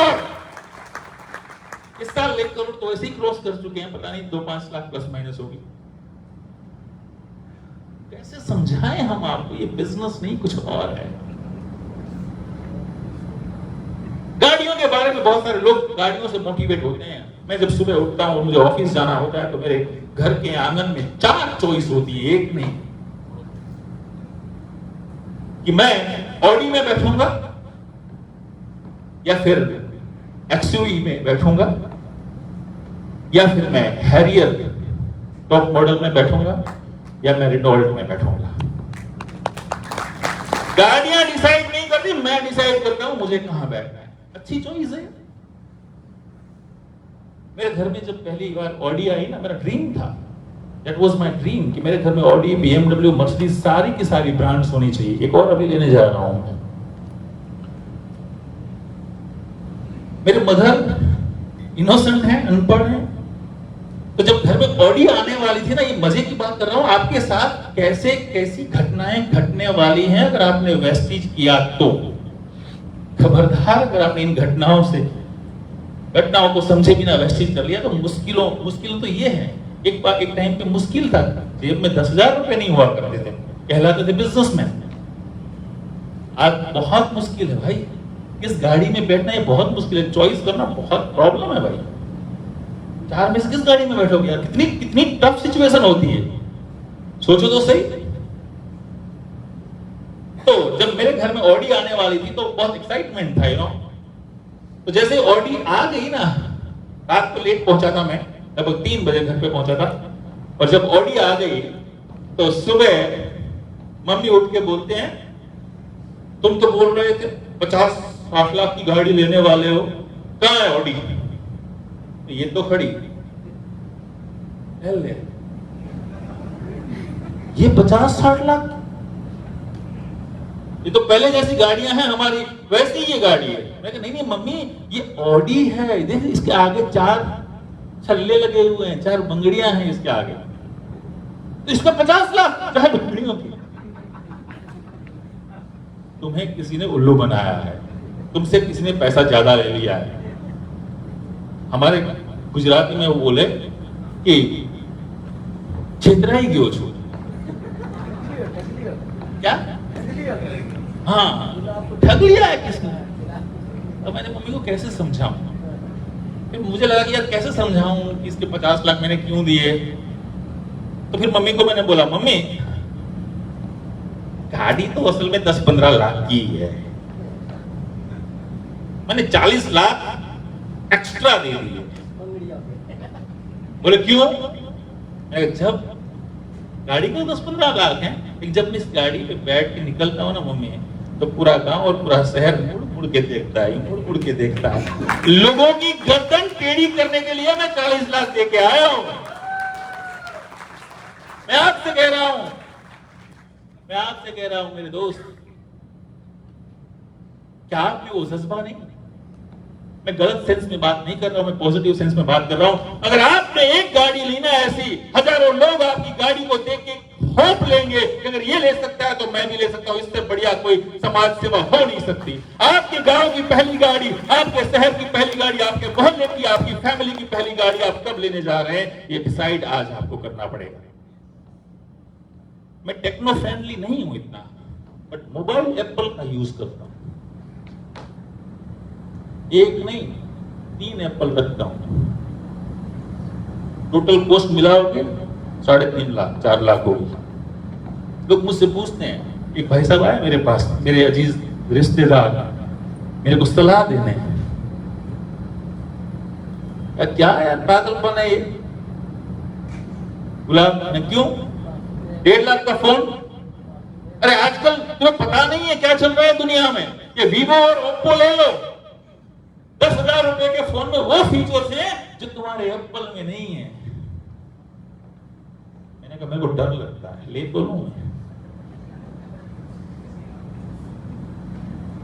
इस साल 1 करोड़ तो ऐसे ही क्रॉस कर चुके हैं, पता नहीं 2-5 लाख प्लस माइनस होगी। कैसे समझाएं हम आपको? ये बिजनेस नहीं कुछ और है। गाड़ियों के बारे में बहुत सारे लोग गाड़ियों से मोटिवेट होते हैं। मैं जब सुबह उठता हूं और मुझे ऑफिस जाना होता है तो मेरे घर के आंगन में 4 चॉइस होती है, एक नहीं, कि मैं ऑडी में बैठूंगा या फिर एक्सयूवी में बैठूंगा या फिर मैं हैरियर टॉप मॉडल में बैठूंगा या मैं रेनॉल्ट में बैठूंगा। गाड़ियां डिसाइड नहीं करती, मैं डिसाइड करता हूं मुझे कहां बैठना है। अच्छी चॉइस है। मेरे घर में जब पहली बार ऑडी आई ना, मेरा ड्रीम था, दैट वाज माय ड्रीम कि मेरे घर में ऑडी, BMW, मर्सिडीज सारी की सारी ब्रांड्स होनी चाहिए। एक और अभी लेने जा रहा हूं। मेरे मदर इनोसेंट है, अनपढ़ है, तो जब घर में ऑडी आने वाली थी ना, ये मजे की बात कर रहा हूं आपके साथ, कैसी घटनाएं घटने वाली हैं अगर आपने वेस्टीज किया तो। खबरदार, अगर आपने इन घटनाओं को समझे बिना वेस्टीज कर लिया तो मुश्किल तो ये है। एक टाइम पे मुश्किल था, जेब में 10,000 रुपए नहीं हुआ करते थे, कहलाते थे बिजनेसमैन। आज बहुत मुश्किल है भाई, किस गाड़ी में बैठना ये बहुत मुश्किल है, चॉइस करना बहुत प्रॉब्लम है भाई। 4 में से किस गाड़ी में बैठोगे यार? कितनी टफ सिचुएशन होती है, सोचो तो सही। तो जब मेरे घर में ऑडी आने वाली थी तो बहुत एक्साइटमेंट था, तो जैसे ऑडी आ गई ना, रात को लेट पहुंचा था मैं, लगभग 3 बजे घर पे पहुंचा था, और जब ऑडी आ गई तो सुबह मम्मी उठ के बोलते हैं, तुम तो बोल रहे थे 50-60 लाख की गाड़ी लेने वाले हो, कहां है ऑडी? ये तो खड़ी। ये 50-60 लाख, ये तो पहले जैसी गाड़ियां हैं हमारी, वैसी ये गाड़ी है। मैं कहा नहीं मम्मी, ये ऑडी है, देख इसके आगे 4 छल्ले लगे हुए हैं, 4 बंगड़ियां हैं इसके आगे, तो इसका 50 लाख, चाहे बंगड़ियों की। तुम्हें किसी ने उल्लू बनाया है, तुमसे किसी ने पैसा ज्यादा ले लिया है। हमारे गुजराती में वो बोले कि छेतराई गयो छो। क्या? हाँ, ठग लिया है किसने? तो मैंने मम्मी को कैसे समझाऊं, फिर मुझे लगा कि यार कैसे समझाऊं कि इसके 50 लाख मैंने क्यों दिए। तो फिर मम्मी को मैंने बोला, मम्मी गाड़ी तो असल में 10-15 लाख की है, मैंने 40 लाख एक्स्ट्रा दे दिए। बोले क्यों? जब गाड़ी को 10-15 लाख है, एक जब मैं इस गाड़ी पे बैठ के निकलता हूँ ना मम्मी, तो पूरा गांव और पूरा शहर मुड़ मुड़ के देखता है, मुड़ मुड़ के देखता है। लोगों की गर्दन टेढ़ी करने के लिए मैं 40 लाख दे के आया हूं। मैं आपसे कह रहा हूं, मेरे दोस्त, क्या आप में वो जज्बा नहीं? मैं गलत सेंस में बात नहीं कर रहा हूं, मैं पॉजिटिव सेंस में बात कर रहा हूं। अगर आपने एक गाड़ी ली ना ऐसी, हजारों लोग आपकी गाड़ी को देख के होप लेंगे कि अगर ये ले सकता है तो मैं भी ले सकता हूं। इससे बढ़िया कोई समाज सेवा हो नहीं सकती। आपके गांव की पहली गाड़ी, आपके शहर की पहली गाड़ी, आपके मोहल्ले की, आपकी फैमिली की पहली गाड़ी आप कब लेने जा रहे हैं, ये डिसाइड आज आपको करना पड़ेगा। मैं टेक्नो फ्रेंडली नहीं हूं इतना, बट मोबाइल एप्पल का यूज करता हूं। एक नहीं 3 एप्पल रखता हूं। टोटल कॉस्ट मिलाओगे 3.5 लाख 4 लाख होगी। लोग मुझसे पूछते हैं, एक भाई साहब आए मेरे पास, मेरे अजीज रिश्तेदार, मेरे को सलाह देने, क्या यार पागलपन है ये? गुलाब ने क्यों 1.5 लाख का फोन? अरे आजकल तुम्हें पता नहीं है क्या चल रहा है दुनिया में? ये वीवो और ओप्पो ले लो, 10,000 रुपए के फोन में वो फीचर्स हैं जो तुम्हारे एप्पल में नहीं है। मैंने कहा मेरे को डर लगता है, ले तो लूं।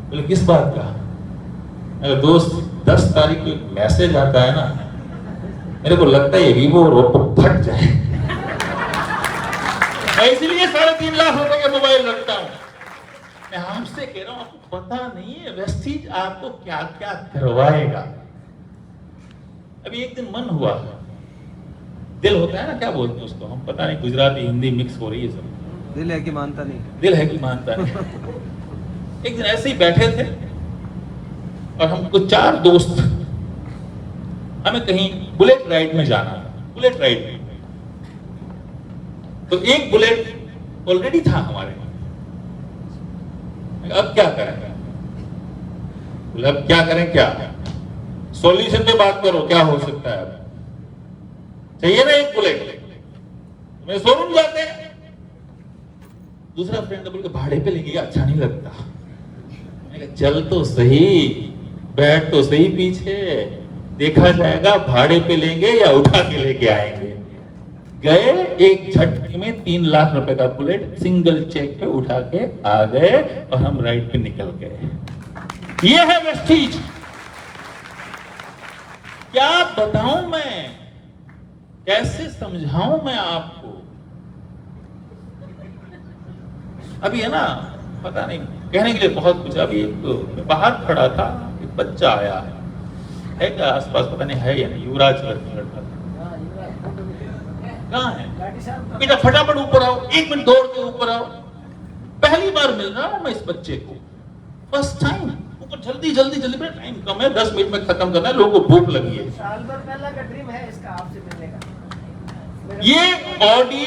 बोले किस बात का? अगर दोस्त 10 तारीख को एक मैसेज आता है ना, मेरे को लगता है ये वीवो और ओप्पो फट जाए। मैं इसीलिए 3.5 लाख रुपए के मोबाइल रखता हूं। मैं आपसे कह रहा हूं, आपको पता नहीं है वेस्टीज आपको क्या क्या करवाएगा। अभी एक दिन मन हुआ, दिल होता है ना, क्या बोलते हैं उसको, हम पता नहीं, गुजराती हिंदी मिक्स हो रही है सब।
दिल है कि मानता नहीं,
दिल है कि मानता नहीं। एक दिन ऐसे ही बैठे थे और हमको 4 दोस्त, हमें कहीं बुलेट राइड में जाना था। बुलेट राइड में तो एक बुलेट ऑलरेडी था हमारे। अब क्या करें? बोले अब क्या करें? क्या सॉल्यूशन पे बात करो, क्या हो सकता है? चाहिए ना एक बुलेट, मैं शोरूम जाते हैं। दूसरा फ्रेंड बोल के भाड़े पे लेंगे, अच्छा नहीं लगता। चल तो सही, बैठ तो सही पीछे, देखा जाएगा भाड़े पे लेंगे या उठा के लेके आएंगे। गए, एक झटके में 3 लाख रुपए का बुलेट सिंगल चेक पे उठा के आ गए और हम राइड पे निकल गए। ये है वेस्टीज। क्या बताऊं मैं, कैसे समझाऊं मैं आपको? अभी है ना, पता नहीं, कहने के लिए बहुत कुछ। अभी एक बाहर खड़ा था, एक बच्चा आया है क्या आसपास, पता नहीं है या नहीं, युवराज करके लड़का था। कहाँ है बेटा? फटाफट ऊपर आओ, 1 मिनट दौड़ के ऊपर आओ। पहली बार मिल रहा हूं मैं इस बच्चे को, फर्स्ट टाइम। ऊपर जल्दी जल्दी जल्दी, मेरा टाइम कम है, 10 मिनट में खत्म करना है, लोगों को भूख लगी है।
साल भर पहला का ड्रीम है इसका आपसे मिलने का।
ये ऑडी,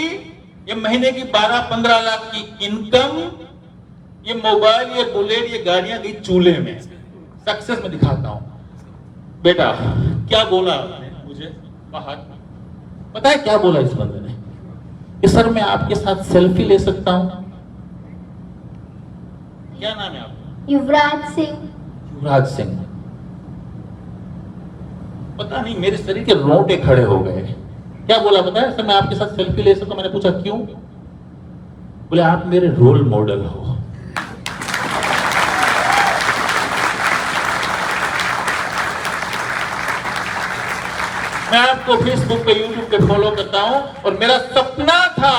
ये महीने की 12-15 लाख की इनकम, ये मोबाइल, ये बुलेट, ये गाड़ियां गई चूल्हे में। सक्सेस में दिखाता हूं। बेटा क्या बोला आपने मुझे बाहर? पता है क्या बोला इस बंदे ने? कि सर मैं आपके साथ सेल्फी ले सकता हूं। क्या नाम है आपका?
युवराज सिंह।
युवराज सिंह। पता नहीं मेरे शरीर के रोंगटे खड़े हो गए। क्या बोला पता है? सर मैं आपके साथ सेल्फी ले सकता हूं। मैंने पूछा क्यों? बोले आप मेरे रोल मॉडल हो। मैं आपको फेसबुक पे, यूट्यूब पे फॉलो करता हूं और मेरा सपना था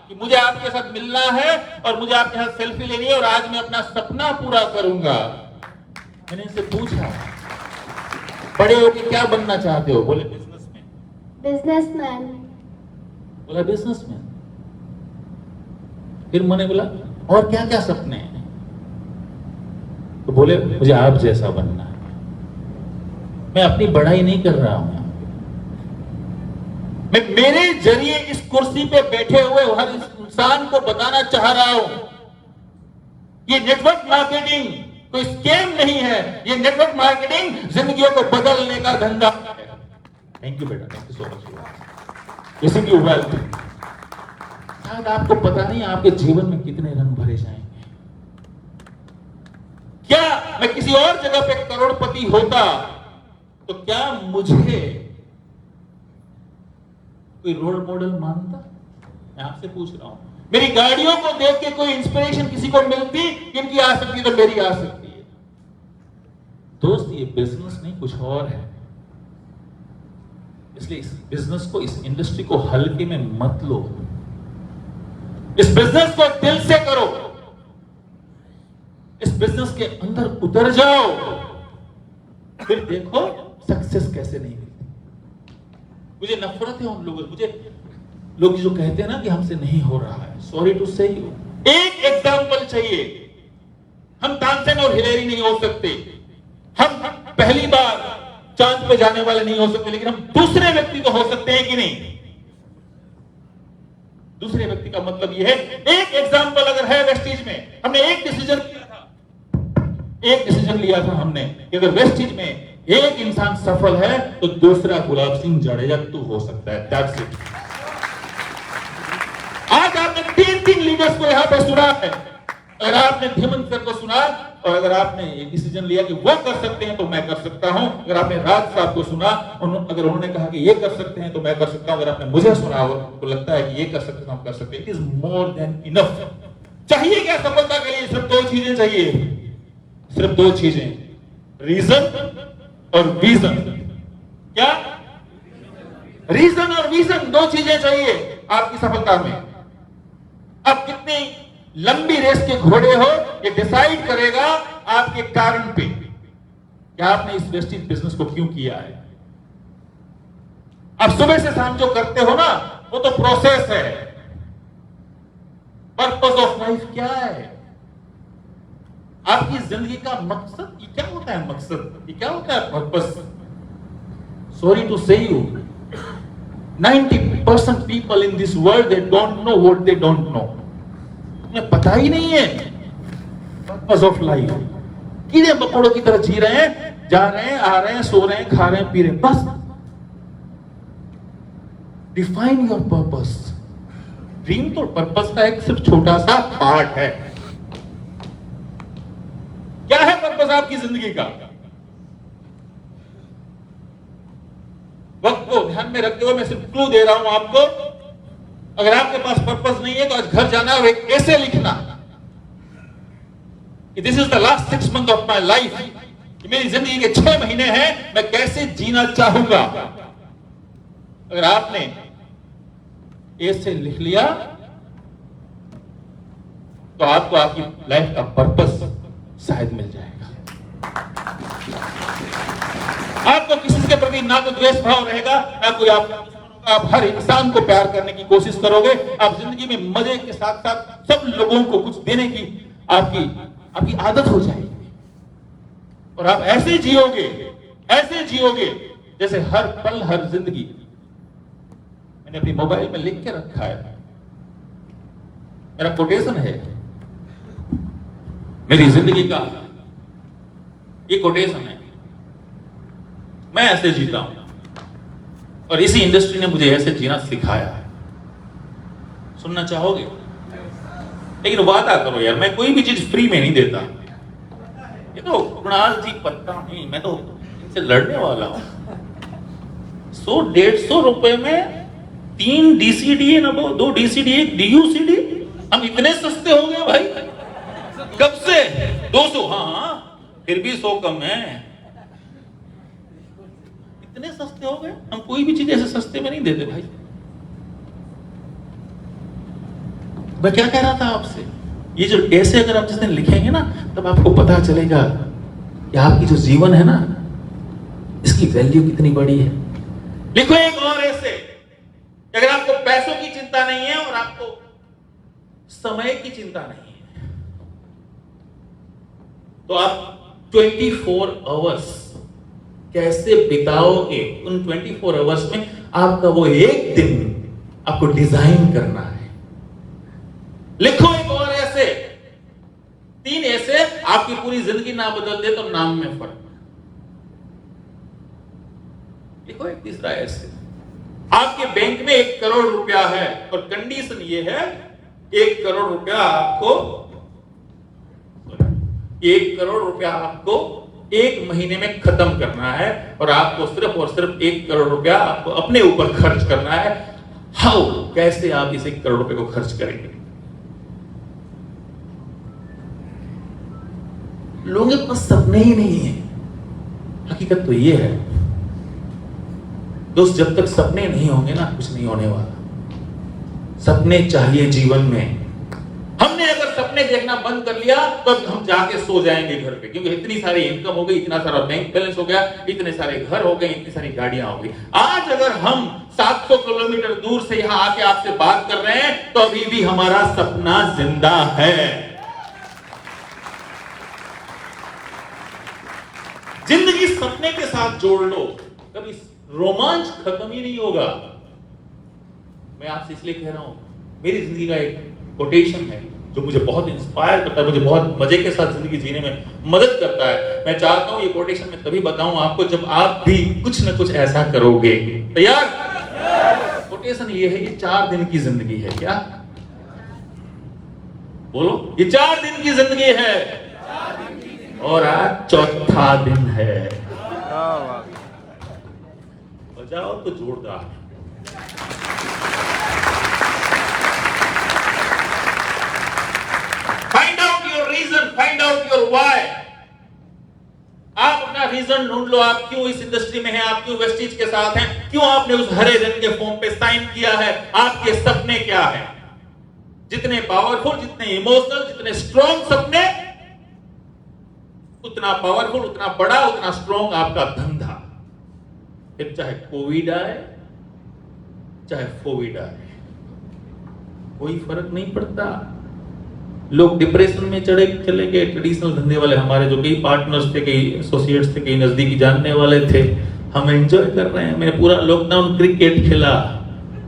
कि मुझे आपके साथ मिलना है और मुझे आपके साथ सेल्फी लेनी है और आज मैं अपना सपना पूरा करूंगा। मैंने इनसे पूछा बड़े होके क्या बनना चाहते हो? बोले बिजनेसमैन।
बिजनेसमैन।
बोला बिजनेसमैन। फिर मैंने बोला और क्या क्या सपने हैं? तो बोले मुझे आप जैसा बनना है। मैं अपनी बड़ाई नहीं कर रहा हूं, मैं मेरे जरिए इस कुर्सी पे बैठे हुए हर इंसान को बताना चाह रहा हूं, ये नेटवर्क मार्केटिंग कोई स्कैम नहीं है। ये नेटवर्क मार्केटिंग जिंदगियों को बदलने का धंधा है। थैंक यू बेटा, थैंक यू सो मच। इसी की वेल्थ शायद आपको पता नहीं आपके जीवन में कितने रंग भरे जाएंगे। क्या मैं किसी और जगह पे करोड़पति होता तो क्या मुझे कोई रोल मॉडल मानता? मैं आपसे पूछ रहा हूं। मेरी गाड़ियों को देख के कोई इंस्पिरेशन किसी को मिलती कि इनकी आ सकती है तो मेरी आ सकती है? दोस्त, ये बिजनेस नहीं कुछ और है। इसलिए इस बिजनेस को, इस इंडस्ट्री को हल्के में मत लो। इस बिजनेस को दिल से करो। इस बिजनेस के अंदर उतर जाओ, फिर देखो सक्सेस कैसे नहीं मिलती। मुझे नफरत है उन लोगों, मुझे लोग जो कहते हैं ना कि हमसे नहीं हो रहा है। सॉरी टू से यू, एक एग्जांपल चाहिए। हम तानसेन और हिलेरी नहीं हो सकते, हम पहली बार चांद पे जाने वाले नहीं हो सकते, लेकिन हम दूसरे व्यक्ति तो हो सकते हैं कि नहीं? दूसरे व्यक्ति का मतलब यह है, एक एग्जांपल अगर है वेस्टीज में, हमने एक डिसीजन लिया था हमने कि अगर वेस्टीज में एक इंसान सफल है तो दूसरा गुलाब सिंह जडेजा तू हो सकता है। That's it. आज आपने तीन लीडर्स को यहां पे सुना है। अगर आपने धीमन सर को सुना और अगर आपने ये डिसीजन लिया कि वो कर सकते हैं तो मैं कर सकता हूं, अगर आपने राज साहब को सुना, अगर उन्होंने कहा कि ये कर सकते हैं तो मैं कर सकता हूं, अगर आपने मुझे सुना तो लगता है कि ये कर सकते हैं तो हम कर सकते हैं, it is more than enough. चाहिए क्या सफलता के लिए? सिर्फ दो चीजें चाहिए, सिर्फ दो चीजें, रीजन और विजन। क्या? रीजन और विजन, दो चीजें चाहिए आपकी सफलता में। अब कितनी लंबी रेस के घोड़े हो ये डिसाइड करेगा आपके कारण पे कि आपने इस वेस्टेज बिजनेस को क्यों किया है। अब सुबह से शाम जो करते हो ना, वो तो प्रोसेस है। पर्पस ऑफ लाइफ क्या है? आपकी जिंदगी का मकसद ये क्या होता है? मकसद ये क्या होता है? पर्पस। सॉरी टू से you, 90% people in this world they don't know what they don't know. उन्हें पता ही नहीं है पर्पस ऑफ लाइफ। कीड़े मकोड़ों की तरह जी रहे हैं, जा रहे हैं, आ रहे हैं, सो रहे हैं, खा रहे हैं, पी रहे हैं, बस। Define your purpose. ड्रीम तो पर्पस का एक सिर्फ छोटा सा पार्ट है। क्या है पर्पस आपकी जिंदगी का? वक्त को ध्यान में रखते हुए मैं सिर्फ क्लू दे रहा हूं आपको। अगर आपके पास पर्पस नहीं है तो आज घर जाना और एक ऐसे लिखना, this is the last 6 months of my life. मेरी जिंदगी के 6 महीने हैं, मैं कैसे जीना चाहूंगा। अगर आपने ऐसे लिख लिया तो आपको आपकी लाइफ का पर्पस शायद मिल जाएगा। आपको किसी के प्रति ना तो द्वेष भाव रहेगा, ना कोई आप हर इंसान को प्यार करने की कोशिश करोगे। आप जिंदगी में मजे के साथ साथ सब लोगों को कुछ देने की आपकी आदत हो जाएगी और आप ऐसे जियोगे जैसे हर पल, हर जिंदगी। मैंने अपनी मोबाइल में लिख के रखा है, मेरा कोटेशन है मेरी जिंदगी का। ये कोटेशन है, मैं ऐसे जीता हूं और इसी इंडस्ट्री ने मुझे ऐसे जीना सिखाया है। सुनना चाहोगे? लेकिन वादा करो यार, मैं कोई भी चीज फ्री में नहीं देता। ये तो कुणाल जी पत्ता नहीं, मैं तो इनसे लड़ने वाला हूं। 100-150 रुपए में 3 DCD ना 2 DCD 1 DUCD। हम इतने सस्ते हो गए भाई, कब से? 200। हाँ, फिर भी 100 कम है। इतने सस्ते हो गए, हम कोई भी चीज ऐसे सस्ते में नहीं देते भाई। मैं क्या कह रहा था आपसे, ये जो ऐसे अगर आप जिस दिन लिखेंगे ना, तब आपको पता चलेगा कि आपकी जो जीवन है ना, इसकी वैल्यू कितनी बड़ी है। लिखो एक और ऐसे, अगर आपको पैसों की चिंता नहीं है और आपको समय की चिंता नहीं है, तो आप 24 आवर्स कैसे बिताओगे। उन 24 आवर्स में आपका वो एक दिन आपको डिजाइन करना है। लिखो एक और ऐसे, 3 ऐसे आपकी पूरी जिंदगी ना बदल दे तो नाम में फर्क। देखो एक तीसरा ऐसे, आपके बैंक में 1 करोड़ रुपया है और कंडीशन ये है 1 करोड़ रुपया आपको 1 करोड़ रुपया आपको 1 महीने में खत्म करना है और आपको सिर्फ और सिर्फ 1 करोड़ रुपया आपको अपने ऊपर खर्च करना है। हाउ, कैसे आप इस 1 करोड़ रुपए को खर्च करेंगे? लोगों के पास सपने ही नहीं है। हकीकत तो ये है दोस्त, जब तक सपने नहीं होंगे ना कुछ नहीं होने वाला। सपने चाहिए जीवन में। हमने अगर सपने देखना बंद कर लिया तो हम जाके सो जाएंगे घर पे, क्योंकि इतनी सारी इनकम हो गई, इतना सारा बैंक बैलेंस हो गया, इतने सारे घर हो गए, इतनी सारी गाड़ियां हो गई। आज अगर हम 700 किलोमीटर दूर से यहां आके आपसे बात कर रहे हैं तो अभी भी हमारा सपना जिंदा है। जिंदगी सपने के साथ जोड़ लो, कभी रोमांच खत्म ही नहीं होगा। मैं आपसे इसलिए कह रहा हूं, मेरी जिंदगी का एक कोटेशन है जो मुझे बहुत इंस्पायर करता है, मुझे बहुत मजे के साथ जिंदगी जीने में मदद करता है। मैं चाहता हूं ये कोटेशन मैं तभी बताऊं आपको जब आप भी कुछ न कुछ ऐसा करोगे। तैयार? कोटेशन ये है, ये 4 दिन की जिंदगी है। क्या बोलो? ये 4 दिन की जिंदगी है और आज चौथा दिन है। बजाओ तो जोरदार। Find out your reason, find out your why. आप अपना रीजन ढूंढ लो, आप क्यों इस इंडस्ट्री में हैं, आप क्यों वेस्टीज के साथ हैं, क्यों आपने उस हरे रंग के फॉर्म पे साइन किया है, आपके सपने क्या हैं। जितने पावरफुल, जितने इमोशनल, जितने स्ट्रॉन्ग सपने, उतना पावरफुल, उतना बड़ा, उतना स्ट्रॉन्ग आपका धंधा। फिर चाहे कोविड आए चाहे कोविड आए, कोई फर्क नहीं पड़ता। लोग डिप्रेशन में चले गए, ट्रेडिशनल धंधे वाले हमारे जो कई पार्टनर्स थे, कई एसोसिएट्स थे, कई नजदीकी जानने वाले थे, हम एंजॉय कर रहे हैं। मैंने पूरा लॉकडाउन क्रिकेट खेला,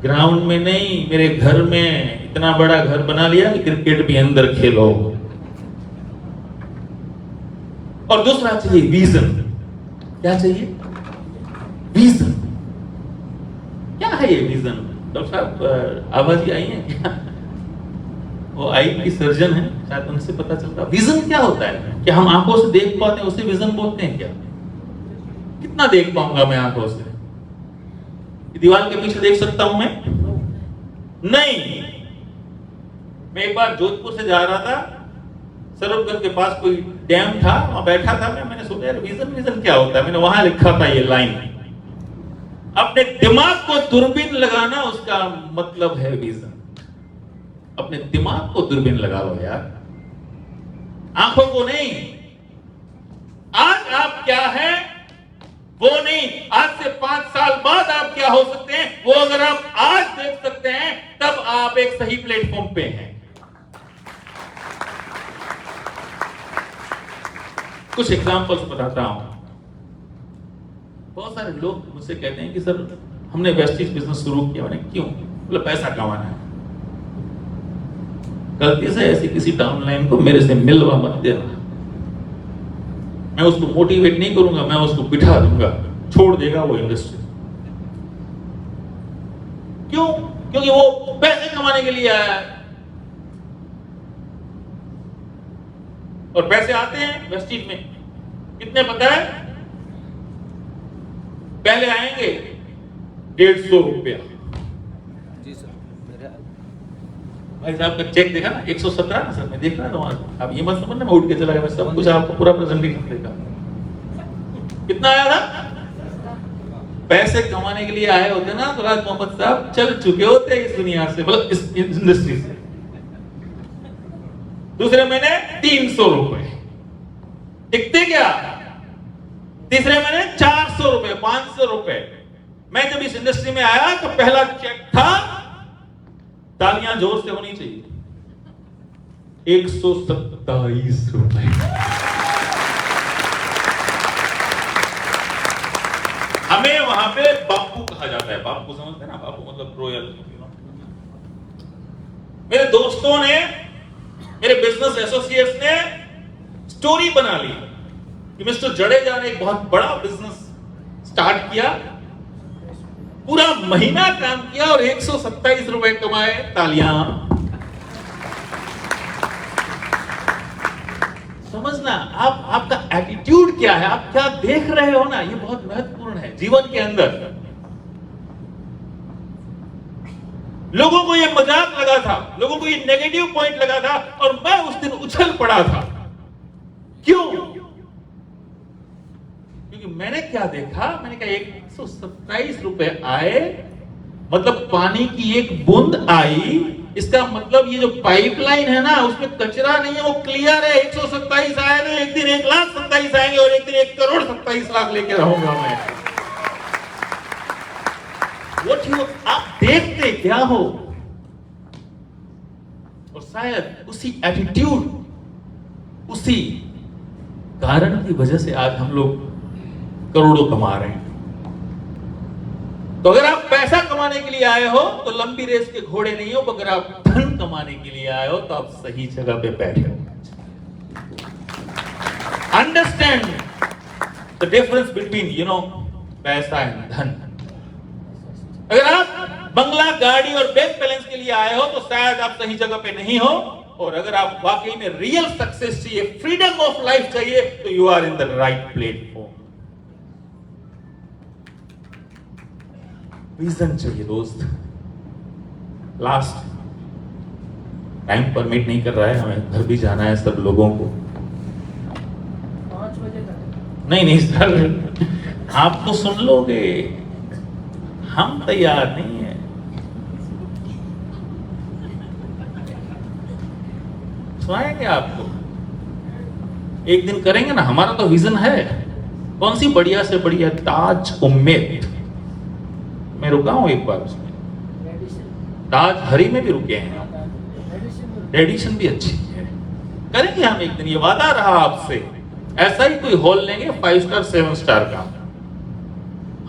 ग्राउंड में नहीं, मेरे घर में। इतना बड़ा घर बना लिया कि क्रिकेट भी अंदर खेलो। और दूसरा चाहिए विजन। क्या चाहिए? विजन। क्या है ये विजन? डॉक्टर साहब आवाज आई है क्या? वो आई की सर्जन है, शायद उनसे पता चलता। विजन क्या होता है? कि हम आंखों से देख पाते हैं उसे विजन बोलते हैं क्या? कितना देख पाऊंगा मैं आंखों से? दीवार के पीछे देख सकता हूं मैं? नहीं। मैं एक बार जोधपुर से जा रहा था, सरोवर के पास कोई डैम था, वहां बैठा था मैंने सोचा यार विजन क्या होता है। मैंने वहां लिखा था ये लाइन, अपने दिमाग को दूरबीन लगाना उसका मतलब है विजन। अपने दिमाग को दूरबीन लगा लो यार, आंखों को नहीं। आज आप क्या हैं वो नहीं, आज से 5 साल बाद आप क्या हो सकते हैं वो अगर आप आज देख सकते हैं तब आप एक सही प्लेटफॉर्म पे हैं। कुछ एग्जांपल्स बताता हूं। बहुत सारे लोग मुझसे कहते हैं कि सर हमने वेस्टीज बिजनेस शुरू किया। मैंने क्यों? बोले पैसा कमाना है। गलती से ऐसी किसी डाउनलाइन को मेरे से मिलवा मत देना। मैं उसको मोटिवेट नहीं करूंगा, मैं उसको बिठा दूंगा, छोड़ देगा वो इंडस्ट्री। क्यों? क्योंकि वो पैसे कमाने के लिए आया है। और पैसे आते हैं वेस्टीज में कितने पता है? पहले आएंगे 150 रुपया।
जी सर,
भाई साहब का चेक देखा ना 117 ना सर, मैं देख रहा था वहां। अब ये मत समझना मैं उठ के चला गया, मैं सब कुछ आपको पूरा प्रेजेंटेशन देगा। कितना आया था? पैसे कमाने के लिए आए होते ना तो राज मोहम्मद साहब चल चुके होते इस दुनिया से, मतलब इस इंडस्ट्री से। दूसरे महीने 300 रुपए टिकते क्या? तीसरे महीने 400 रुपए, 500 रुपए। मैं जब इस इंडस्ट्री में आया तो पहला चेक था, तालियां जोर से होनी चाहिए, 127 रुपए। हमें वहां पे बापू कहा जाता है। बापू समझते हैं ना? बापू मतलब रॉयल। मेरे दोस्तों ने, मेरे बिजनेस एसोसिएट्स ने स्टोरी बना ली कि मिस्टर जडेजा ने एक बहुत बड़ा बिजनेस स्टार्ट किया, पूरा महीना काम किया और 127 रुपए कमाए। तालियां। समझना आपका एटीट्यूड क्या है, आप क्या देख रहे हो ना, ये बहुत महत्वपूर्ण है जीवन के अंदर। लोगों को ये मजाक लगा था, लोगों को ये नेगेटिव पॉइंट लगा था और मैं उस दिन उछल पड़ा था। क्यों? क्योंकि मैंने क्या देखा, मैंने कहा 127 रुपए आए, मतलब पानी की एक बूंद आई, इसका मतलब ये जो पाइपलाइन है ना उसमें कचरा नहीं है, वो क्लियर है। 127 आए ना, एक दिन 1,27,000 आएंगे और एक दिन 1,27,00,000 लेके रहूंगा मैं। What you आप देखते क्या हो, और शायद उसी एटीट्यूड, उसी कारण की वजह से आज हम लोग करोड़ों कमा रहे हैं। तो अगर आप पैसा कमाने के लिए आए हो तो लंबी रेस के घोड़े नहीं हो, अगर आप धन कमाने के लिए आए हो तो आप सही जगह पे बैठे हो। अंडरस्टैंड द डिफरेंस बिटवीन पैसा एंड धन। अगर आप बंगला, गाड़ी और बैंक बैलेंस के लिए आए हो तो शायद आप सही जगह पे नहीं हो, और अगर आप वाकई में रियल सक्सेस चाहिए, फ्रीडम ऑफ लाइफ चाहिए, तो you are in the right platform. Vision चाहिए दोस्त। लास्ट टाइम परमिट नहीं कर रहा है, हमें घर भी जाना है सब लोगों को।
5 बजे तक।
नहीं सर, आप तो सुन लोगे, हम तैयार नहीं है। सुनाएंगे आपको, एक दिन करेंगे ना। हमारा तो विजन है, कौन सी बढ़िया से बढ़िया ताज उम्मीद। मैं रुका हूं एक बार उसमें, ताज हरी में भी रुके हैं, एडिशन भी अच्छी है। करेंगे हम एक दिन, ये वादा रहा आपसे। ऐसा ही कोई हॉल लेंगे 5 स्टार 7 स्टार का।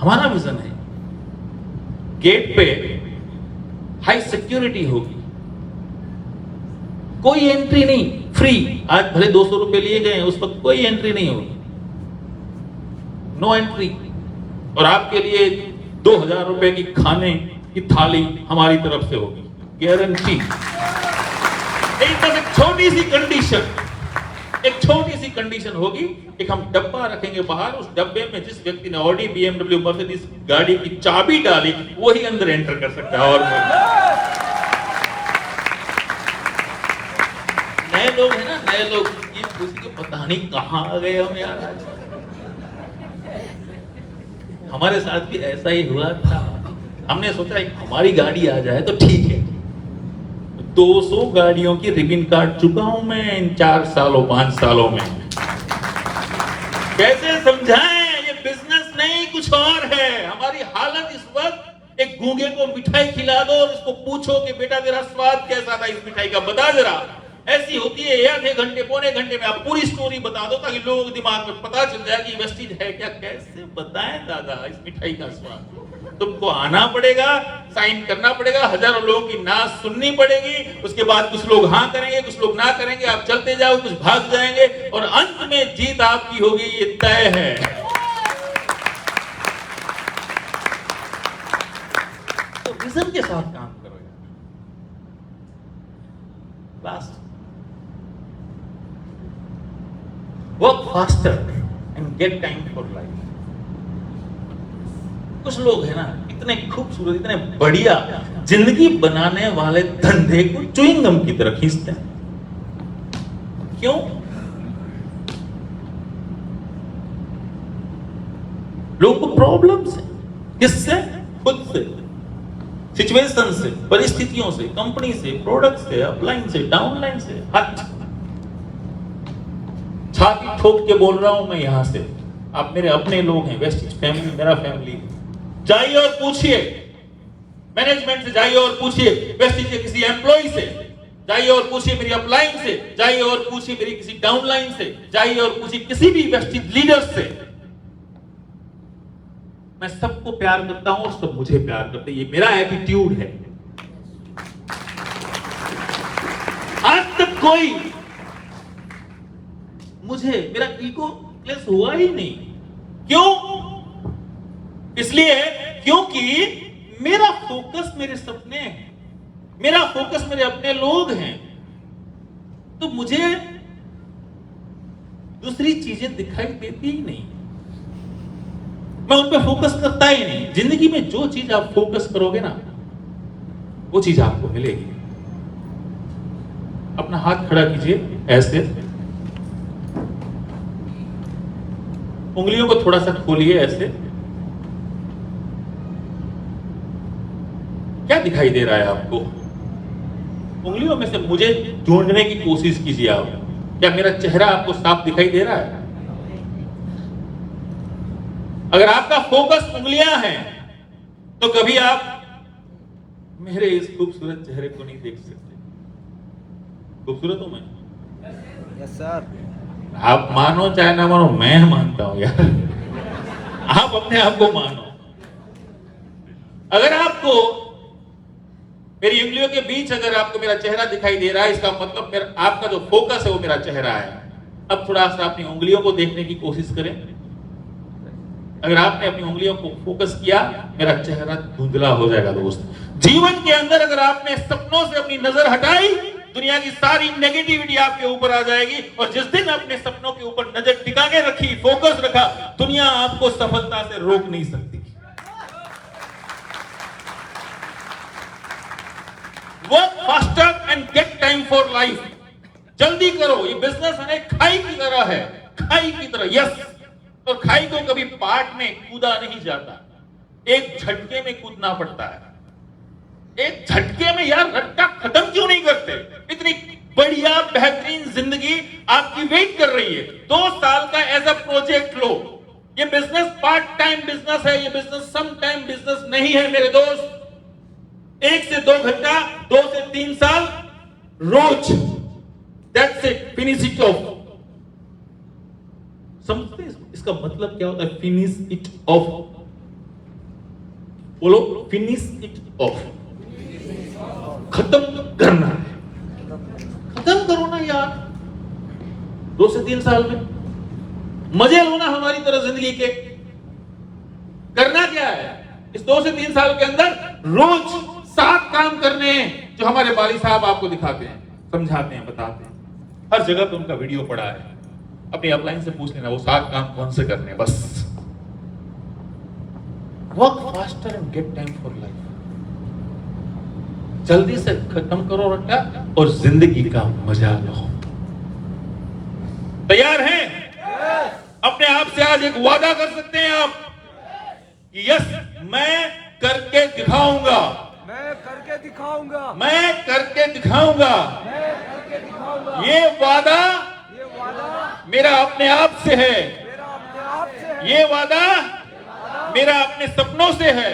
हमारा विजन है, गेट पे हाई सिक्योरिटी होगी, कोई एंट्री नहीं, फ्री। आज भले 200 रुपए लिए गए, उस पर कोई एंट्री नहीं होगी, नो एंट्री। और आपके लिए 2000 रुपए की खाने की थाली हमारी तरफ से होगी, गारंटी। एक छोटी सी कंडीशन, एक छोटी सी कंडीशन होगी, एक हम डब्बा रखेंगे बाहर, उस डब्बे में जिस व्यक्ति ने ऑडी, BMW, मर्सिडीज गाड़ी की चाबी डाली वही अंदर एंटर कर सकता है। और नए लोग हैं ना, नए लोग, ये किसी को पता नहीं कहां आ गए हम यार। आज हमारे साथ भी ऐसा ही हुआ था। हमने सोचा हमारी गाड़ी आ जाए तो ठीक है। 200 गाड़ियों की रिबन काट चुका हूं मैं इन 4 सालों 5 सालों में। कैसे समझाएं, ये बिजनेस नहीं कुछ और है। हमारी हालत इस वक्त, एक गूंगे को मिठाई खिला दो और उसको पूछो कि बेटा तेरा स्वाद कैसा था इस मिठाई का, बता जरा। ऐसी होती है, आधे घंटे पौने घंटे में आप पूरी स्टोरी बता दो ताकि लोगों के दिमाग में पता चल जाए कि वेस्टीज है क्या। कैसे बताएं दादा इस मिठाई का स्वाद? तुमको आना पड़ेगा, साइन करना पड़ेगा, हजारों लोगों की नाच सुननी पड़ेगी, उसके बाद कुछ लोग हाँ करेंगे, कुछ लोग ना करेंगे, आप चलते जाओ, कुछ भाग जाएंगे और अंत में जीत आपकी होगी, ये तय है। तो विजन के साथ काम करो यार। Last, work faster and get time for life. कुछ लोग हैं ना इतने खूबसूरत, इतने बढ़िया जिंदगी बनाने वाले धंधे को च्युइंगम की तरह खींचते हैं। क्यों? लोगों को प्रॉब्लम्स है। किससे? खुद से, सिचुएशन से, परिस्थितियों से, कंपनी से, प्रोडक्ट से, अपलाइन से, डाउनलाइन से। हट, छाती ठोक के बोल रहा हूं मैं यहां से, आप मेरे अपने लोग हैं, वेस्टिज फैमिली मेरा फैमिली। जाइए और पूछिए मैनेजमेंट से, जाइए और पूछिए वेस्टिज के किसी एम्प्लॉय से, जाइए और पूछिए मेरी अपलाइन से, जाइए और पूछिए मेरी किसी डाउनलाइन से, जाइए और पूछिए किसी भी वेस्टिज लीडर से। मैं सबको प्यार करता हूं और सब मुझे प्यार करते हैं, ये मेरा एटीट्यूड है। आज तक कोई मुझे मेरा ईगो क्लेश हुआ ही नहीं। क्यों? इसलिए क्योंकि मेरा फोकस मेरे सपने हैं, मेरा फोकस मेरे अपने लोग हैं। तो मुझे दूसरी चीजें दिखाई देती ही नहीं, मैं उन पे फोकस करता ही नहीं। जिंदगी में जो चीज आप फोकस करोगे ना, वो चीज आपको मिलेगी। अपना हाथ खड़ा कीजिए ऐसे, उंगलियों को थोड़ा सा खोलिए ऐसे। क्या दिखाई दे रहा है आपको? उंगलियों में से मुझे ढूंढने की कोशिश कीजिए आप। क्या मेरा चेहरा आपको साफ दिखाई दे रहा है? अगर आपका फोकस उंगलियां हैं तो कभी आप मेरे इस खूबसूरत चेहरे को नहीं देख सकते। खूबसूरत हूं मैं?
Yes sir.
आप मानो चाहे ना मानो, मैं मानता हूं यार। आप अपने आप को मानो। अगर आपको मेरी उंगलियों के बीच अगर आपको मेरा चेहरा दिखाई दे रहा है, इसका मतलब मेरा आपका जो फोकस है वो मेरा चेहरा है। अब थोड़ा सा अपनी उंगलियों को देखने की कोशिश करें। अगर आपने अपनी उंगलियों को फोकस किया, मेरा चेहरा धुंधला हो जाएगा दोस्त। जीवन के अंदर अगर आपने सपनों से अपनी नजर हटाई, दुनिया की सारी नेगेटिविटी आपके ऊपर आ जाएगी। और जिस दिन अपने सपनों के ऊपर नजर टिका के रखी, फोकस रखा, दुनिया आपको सफलता से रोक नहीं सकती। Work faster and get time for life. जल्दी करो, ये बिजनेस है खाई की तरह है, खाई की तरह। यस, और खाई को कभी पार्ट में कूदा नहीं जाता, एक झटके में कूदना पड़ता है। एक झटके में यार रट्टा खत्म क्यों नहीं करते? इतनी बढ़िया बेहतरीन जिंदगी आपकी वेट कर रही है। 2 साल का एज अ प्रोजेक्ट लो। ये बिजनेस पार्ट टाइम बिजनेस है, ये बिजनेस सम टाइम बिजनेस नहीं है मेरे दोस्त। 1 से 2 घंटा, 2 से 3 साल रोज, that's it, finish it off. समझते हैं इसका मतलब क्या होता है? Finish it off. बोलो, फिनिश इट ऑफ। खत्म करना है, खत्म करो ना यार। 2 से 3 साल में मजे लो ना हमारी तरह जिंदगी के। करना क्या है इस 2 से 3 साल के अंदर? रोज 7 काम करने हैं जो हमारे बाली साहब आपको दिखाते हैं, समझाते हैं, बताते हैं। हर जगह पे उनका वीडियो पड़ा है, अपनी अपलाइन से पूछ लेना वो 7 काम कौन से करने हैं। बस work faster and get time for life. जल्दी से खत्म करो रट्टा और जिंदगी का मजा लो। तैयार हैं? अपने आप से आज एक वादा कर सकते हैं आप कि यस, मैं करके दिखाऊंगा,
मैं करके दिखाऊंगा,
मैं करके दिखाऊंगा।
मैं करके दिखाऊंगा।
ये वादा मेरा अपने आप से है,
मेरा अपने आप से है।
ये वादा मेरा अपने सपनों से है,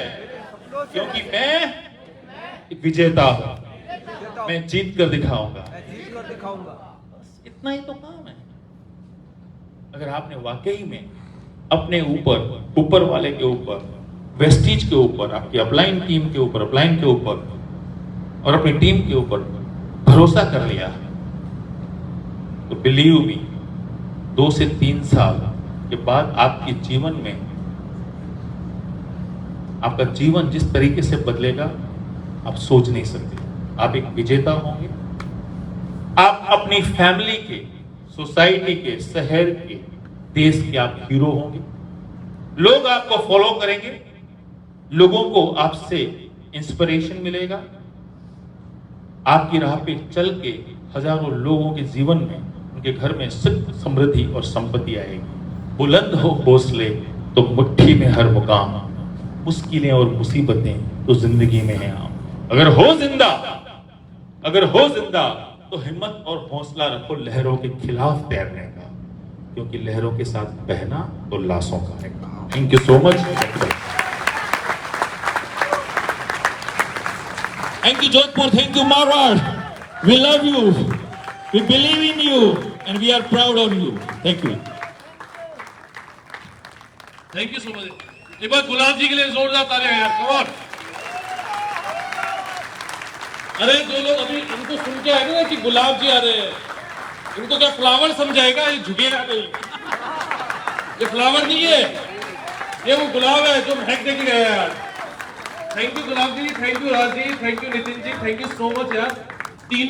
क्योंकि मैं एक विजेता हूं। मैं जीत कर दिखाऊंगा,
मैं जीत कर दिखाऊंगा।
इतना ही तो काम है। अगर आपने वाकई में अपने ऊपर वाले के ऊपर, वेस्टीज के ऊपर, आपकी अपलाइन टीम के ऊपर, अपलाइन के ऊपर और अपनी टीम के ऊपर भरोसा कर लिया, तो बिलीव मी, 2 से 3 साल के बाद आपके जीवन में, आपका जीवन जिस तरीके से बदलेगा आप सोच नहीं सकते। आप एक विजेता होंगे। आप अपनी फैमिली के, सोसाइटी के, शहर के, देश के आप हीरो होंगे। लोग आपको फॉलो करेंगे, लोगों को आपसे इंस्पिरेशन मिलेगा। आपकी राह पे चल के हजारों लोगों के जीवन में, उनके घर में सुख, समृद्धि और संपत्ति आएगी। बुलंद हो हौसले तो मुट्ठी में हर मुकाम, मुश्किलें और मुसीबतें तो जिंदगी में हैं आम। अगर हो जिंदा तो हिम्मत और हौसला रखो लहरों के खिलाफ तैरने का, क्योंकि लहरों के साथ बहना तो लाशों का है। Thank you so much. Thank you Jodhpur, thank you Marwar. We love you, we believe in you and we are proud of you. Thank you,
thank you so much. एक बार गुलाब जी के लिए जोरदार तालियां यार, कम ऑन। अरे जो लोग अभी उनको सुन के आए ना कि गुलाब जी आ रहे हैं, इनको क्या फ्लावर समझाएगा, ये झुकेगा नहीं। ये फ्लावर नहीं है, ये वो गुलाब है जो महक दे के गया यार। Thank you Gulab ji, thank you Raj ji, thank you Nitin ji, thank you so much यार। तीनों